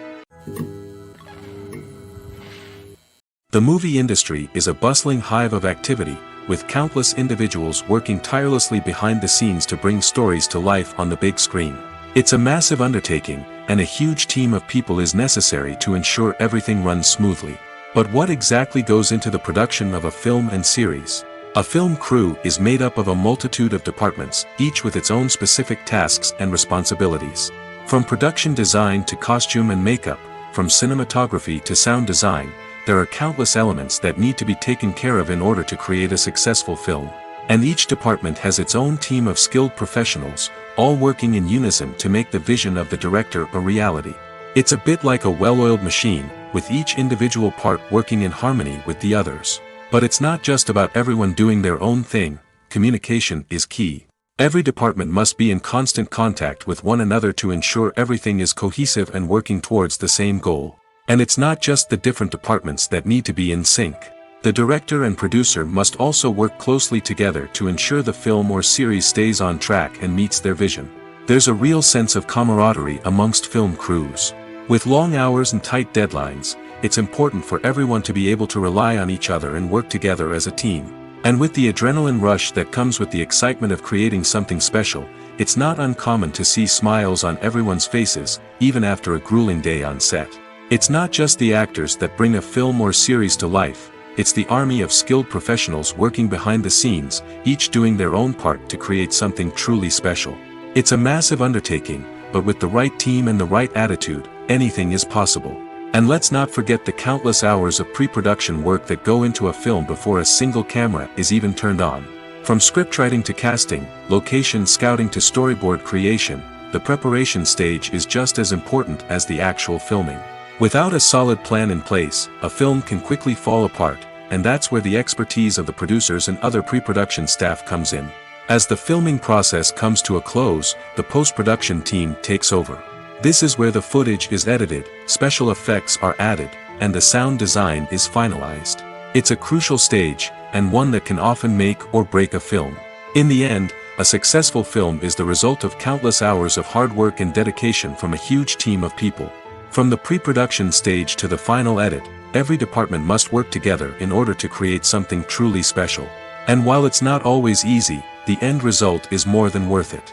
The movie industry is a bustling hive of activity, with countless individuals working tirelessly behind the scenes to bring stories to life on the big screen. It's a massive undertaking, and a huge team of people is necessary to ensure everything runs smoothly. But what exactly goes into the production of a film and series? A film crew is made up of a multitude of departments, each with its own specific tasks and responsibilities. From production design to costume and makeup, from cinematography to sound design, there are countless elements that need to be taken care of in order to create a successful film. And each department has its own team of skilled professionals, all working in unison to make the vision of the director a reality. It's a bit like a well-oiled machine, with each individual part working in harmony with the others. But it's not just about everyone doing their own thing. Communication is key. Every department must be in constant contact with one another to ensure everything is cohesive and working towards the same goal. And it's not just the different departments that need to be in sync. The director and producer must also work closely together to ensure the film or series stays on track and meets their vision. There's a real sense of camaraderie amongst film crews. With long hours and tight deadlines, it's important for everyone to be able to rely on each other and work together as a team. And with the adrenaline rush that comes with the excitement of creating something special, it's not uncommon to see smiles on everyone's faces, even after a grueling day on set. It's not just the actors that bring a film or series to life, it's the army of skilled professionals working behind the scenes, each doing their own part to create something truly special. It's a massive undertaking, but with the right team and the right attitude, anything is possible. And let's not forget the countless hours of pre-production work that go into a film before a single camera is even turned on. From scriptwriting to casting, location scouting to storyboard creation, the preparation stage is just as important as the actual filming. Without a solid plan in place, a film can quickly fall apart, and that's where the expertise of the producers and other pre-production staff comes in. As the filming process comes to a close, the post-production team takes over. This is where the footage is edited, special effects are added, and the sound design is finalized. It's a crucial stage, and one that can often make or break a film. In the end, a successful film is the result of countless hours of hard work and dedication from a huge team of people. From the pre-production stage to the final edit, every department must work together in order to create something truly special. And while it's not always easy, the end result is more than worth it.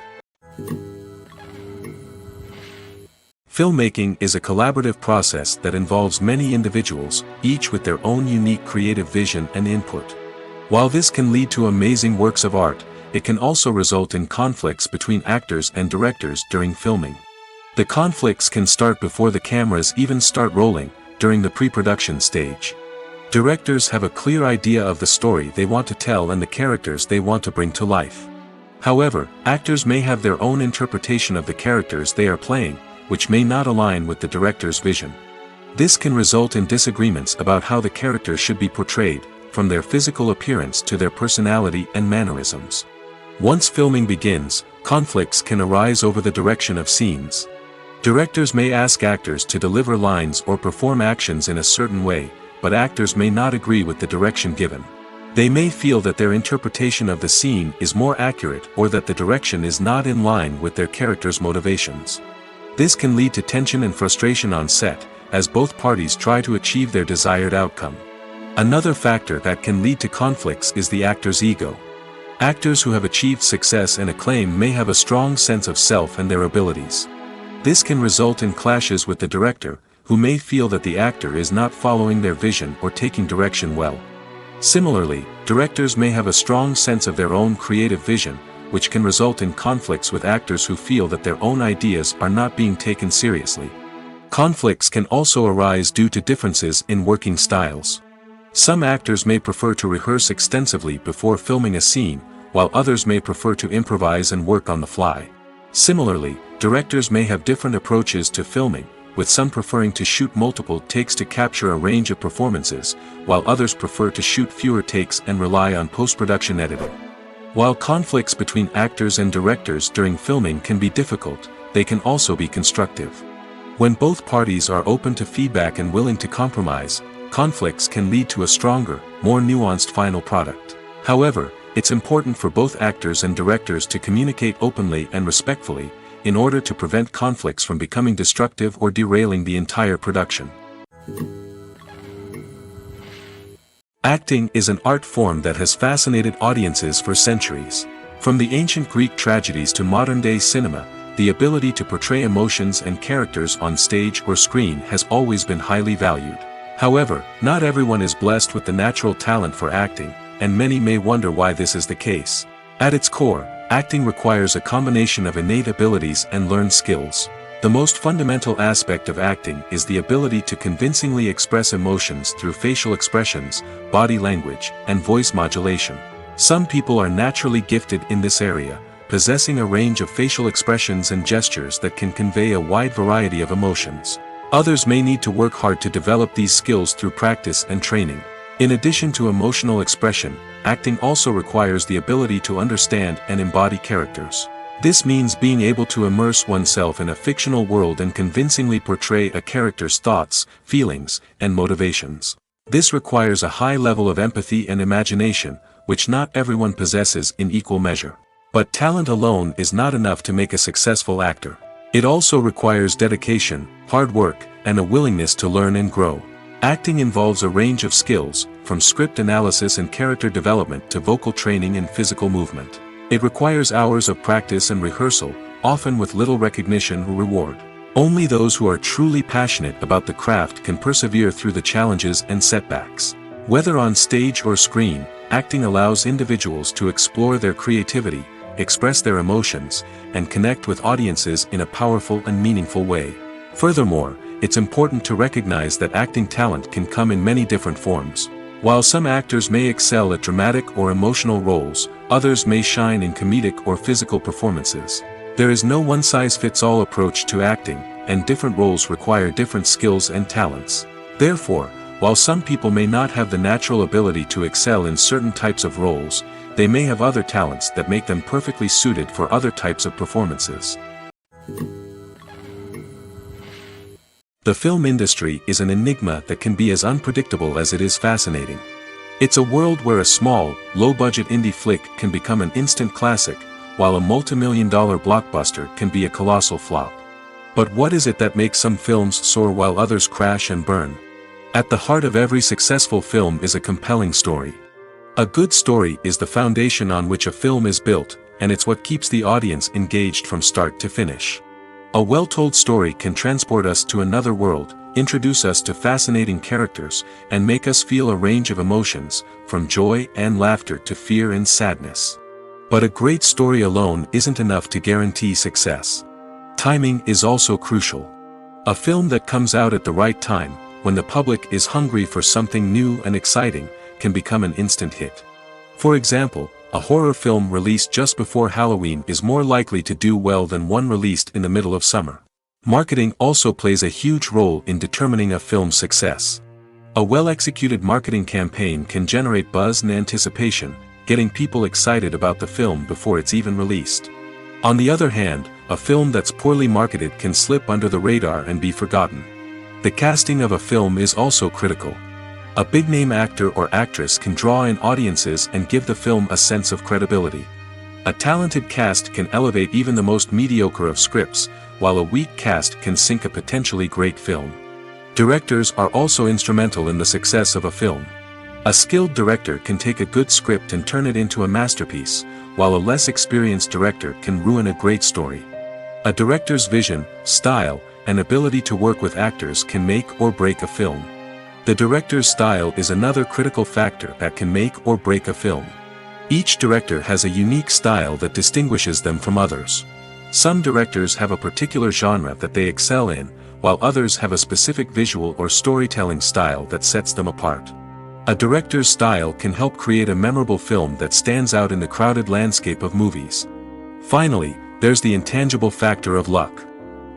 Filmmaking is a collaborative process that involves many individuals, each with their own unique creative vision and input. While this can lead to amazing works of art, it can also result in conflicts between actors and directors during filming. The conflicts can start before the cameras even start rolling, during the pre-production stage. Directors have a clear idea of the story they want to tell and the characters they want to bring to life. However, actors may have their own interpretation of the characters they are playing, which may not align with the director's vision. This can result in disagreements about how the characters should be portrayed, from their physical appearance to their personality and mannerisms. Once filming begins, conflicts can arise over the direction of scenes. Directors may ask actors to deliver lines or perform actions in a certain way, but actors may not agree with the direction given. They may feel that their interpretation of the scene is more accurate or that the direction is not in line with their character's motivations. This can lead to tension and frustration on set, as both parties try to achieve their desired outcome. Another factor that can lead to conflicts is the actor's ego. Actors who have achieved success and acclaim may have a strong sense of self and their abilities. This can result in clashes with the director, who may feel that the actor is not following their vision or taking direction well. Similarly, directors may have a strong sense of their own creative vision, which can result in conflicts with actors who feel that their own ideas are not being taken seriously. Conflicts can also arise due to differences in working styles. Some actors may prefer to rehearse extensively before filming a scene, while others may prefer to improvise and work on the fly. Similarly, directors may have different approaches to filming, with some preferring to shoot multiple takes to capture a range of performances, while others prefer to shoot fewer takes and rely on post-production editing. While conflicts between actors and directors during filming can be difficult, they can also be constructive. When both parties are open to feedback and willing to compromise, conflicts can lead to a stronger, more nuanced final product. However, it's important for both actors and directors to communicate openly and respectfully, in order to prevent conflicts from becoming destructive or derailing the entire production. Acting is an art form that has fascinated audiences for centuries. From the ancient Greek tragedies to modern-day cinema, the ability to portray emotions and characters on stage or screen has always been highly valued. However, not everyone is blessed with the natural talent for acting, and many may wonder why this is the case. At its core, acting requires a combination of innate abilities and learned skills. The most fundamental aspect of acting is the ability to convincingly express emotions through facial expressions, body language, and voice modulation. Some people are naturally gifted in this area, possessing a range of facial expressions and gestures that can convey a wide variety of emotions. Others may need to work hard to develop these skills through practice and training. In addition to emotional expression, acting also requires the ability to understand and embody characters. This means being able to immerse oneself in a fictional world and convincingly portray a character's thoughts, feelings, and motivations. This requires a high level of empathy and imagination, which not everyone possesses in equal measure. But talent alone is not enough to make a successful actor. It also requires dedication, hard work, and a willingness to learn and grow. Acting involves a range of skills, from script analysis and character development to vocal training and physical movement. It requires hours of practice and rehearsal, often with little recognition or reward. Only those who are truly passionate about the craft can persevere through the challenges and setbacks. Whether on stage or screen, acting allows individuals to explore their creativity, express their emotions, and connect with audiences in a powerful and meaningful way. Furthermore, it's important to recognize that acting talent can come in many different forms. While some actors may excel at dramatic or emotional roles, others may shine in comedic or physical performances. There is no one-size-fits-all approach to acting, and different roles require different skills and talents. Therefore, while some people may not have the natural ability to excel in certain types of roles, they may have other talents that make them perfectly suited for other types of performances. The film industry is an enigma that can be as unpredictable as it is fascinating. It's a world where a small, low-budget indie flick can become an instant classic, while a multi-million-dollar blockbuster can be a colossal flop. But what is it that makes some films soar while others crash and burn? At the heart of every successful film is a compelling story. A good story is the foundation on which a film is built, and it's what keeps the audience engaged from start to finish. A well-told story can transport us to another world, introduce us to fascinating characters, and make us feel a range of emotions, from joy and laughter to fear and sadness. But a great story alone isn't enough to guarantee success. Timing is also crucial. A film that comes out at the right time, when the public is hungry for something new and exciting, can become an instant hit. For example, a horror film released just before Halloween is more likely to do well than one released in the middle of summer. Marketing also plays a huge role in determining a film's success. A well-executed marketing campaign can generate buzz and anticipation, getting people excited about the film before it's even released. On the other hand, a film that's poorly marketed can slip under the radar and be forgotten. The casting of a film is also critical. A big-name actor or actress can draw in audiences and give the film a sense of credibility. A talented cast can elevate even the most mediocre of scripts, while a weak cast can sink a potentially great film. Directors are also instrumental in the success of a film. A skilled director can take a good script and turn it into a masterpiece, while a less experienced director can ruin a great story. A director's vision, style, and ability to work with actors can make or break a film. The director's style is another critical factor that can make or break a film. Each director has a unique style that distinguishes them from others. Some directors have a particular genre that they excel in, while others have a specific visual or storytelling style that sets them apart. A director's style can help create a memorable film that stands out in the crowded landscape of movies. Finally, there's the intangible factor of luck.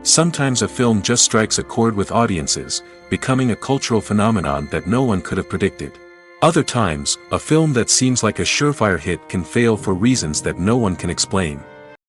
Sometimes a film just strikes a chord with audiences, becoming a cultural phenomenon that no one could have predicted. Other times, a film that seems like a surefire hit can fail for reasons that no one can explain.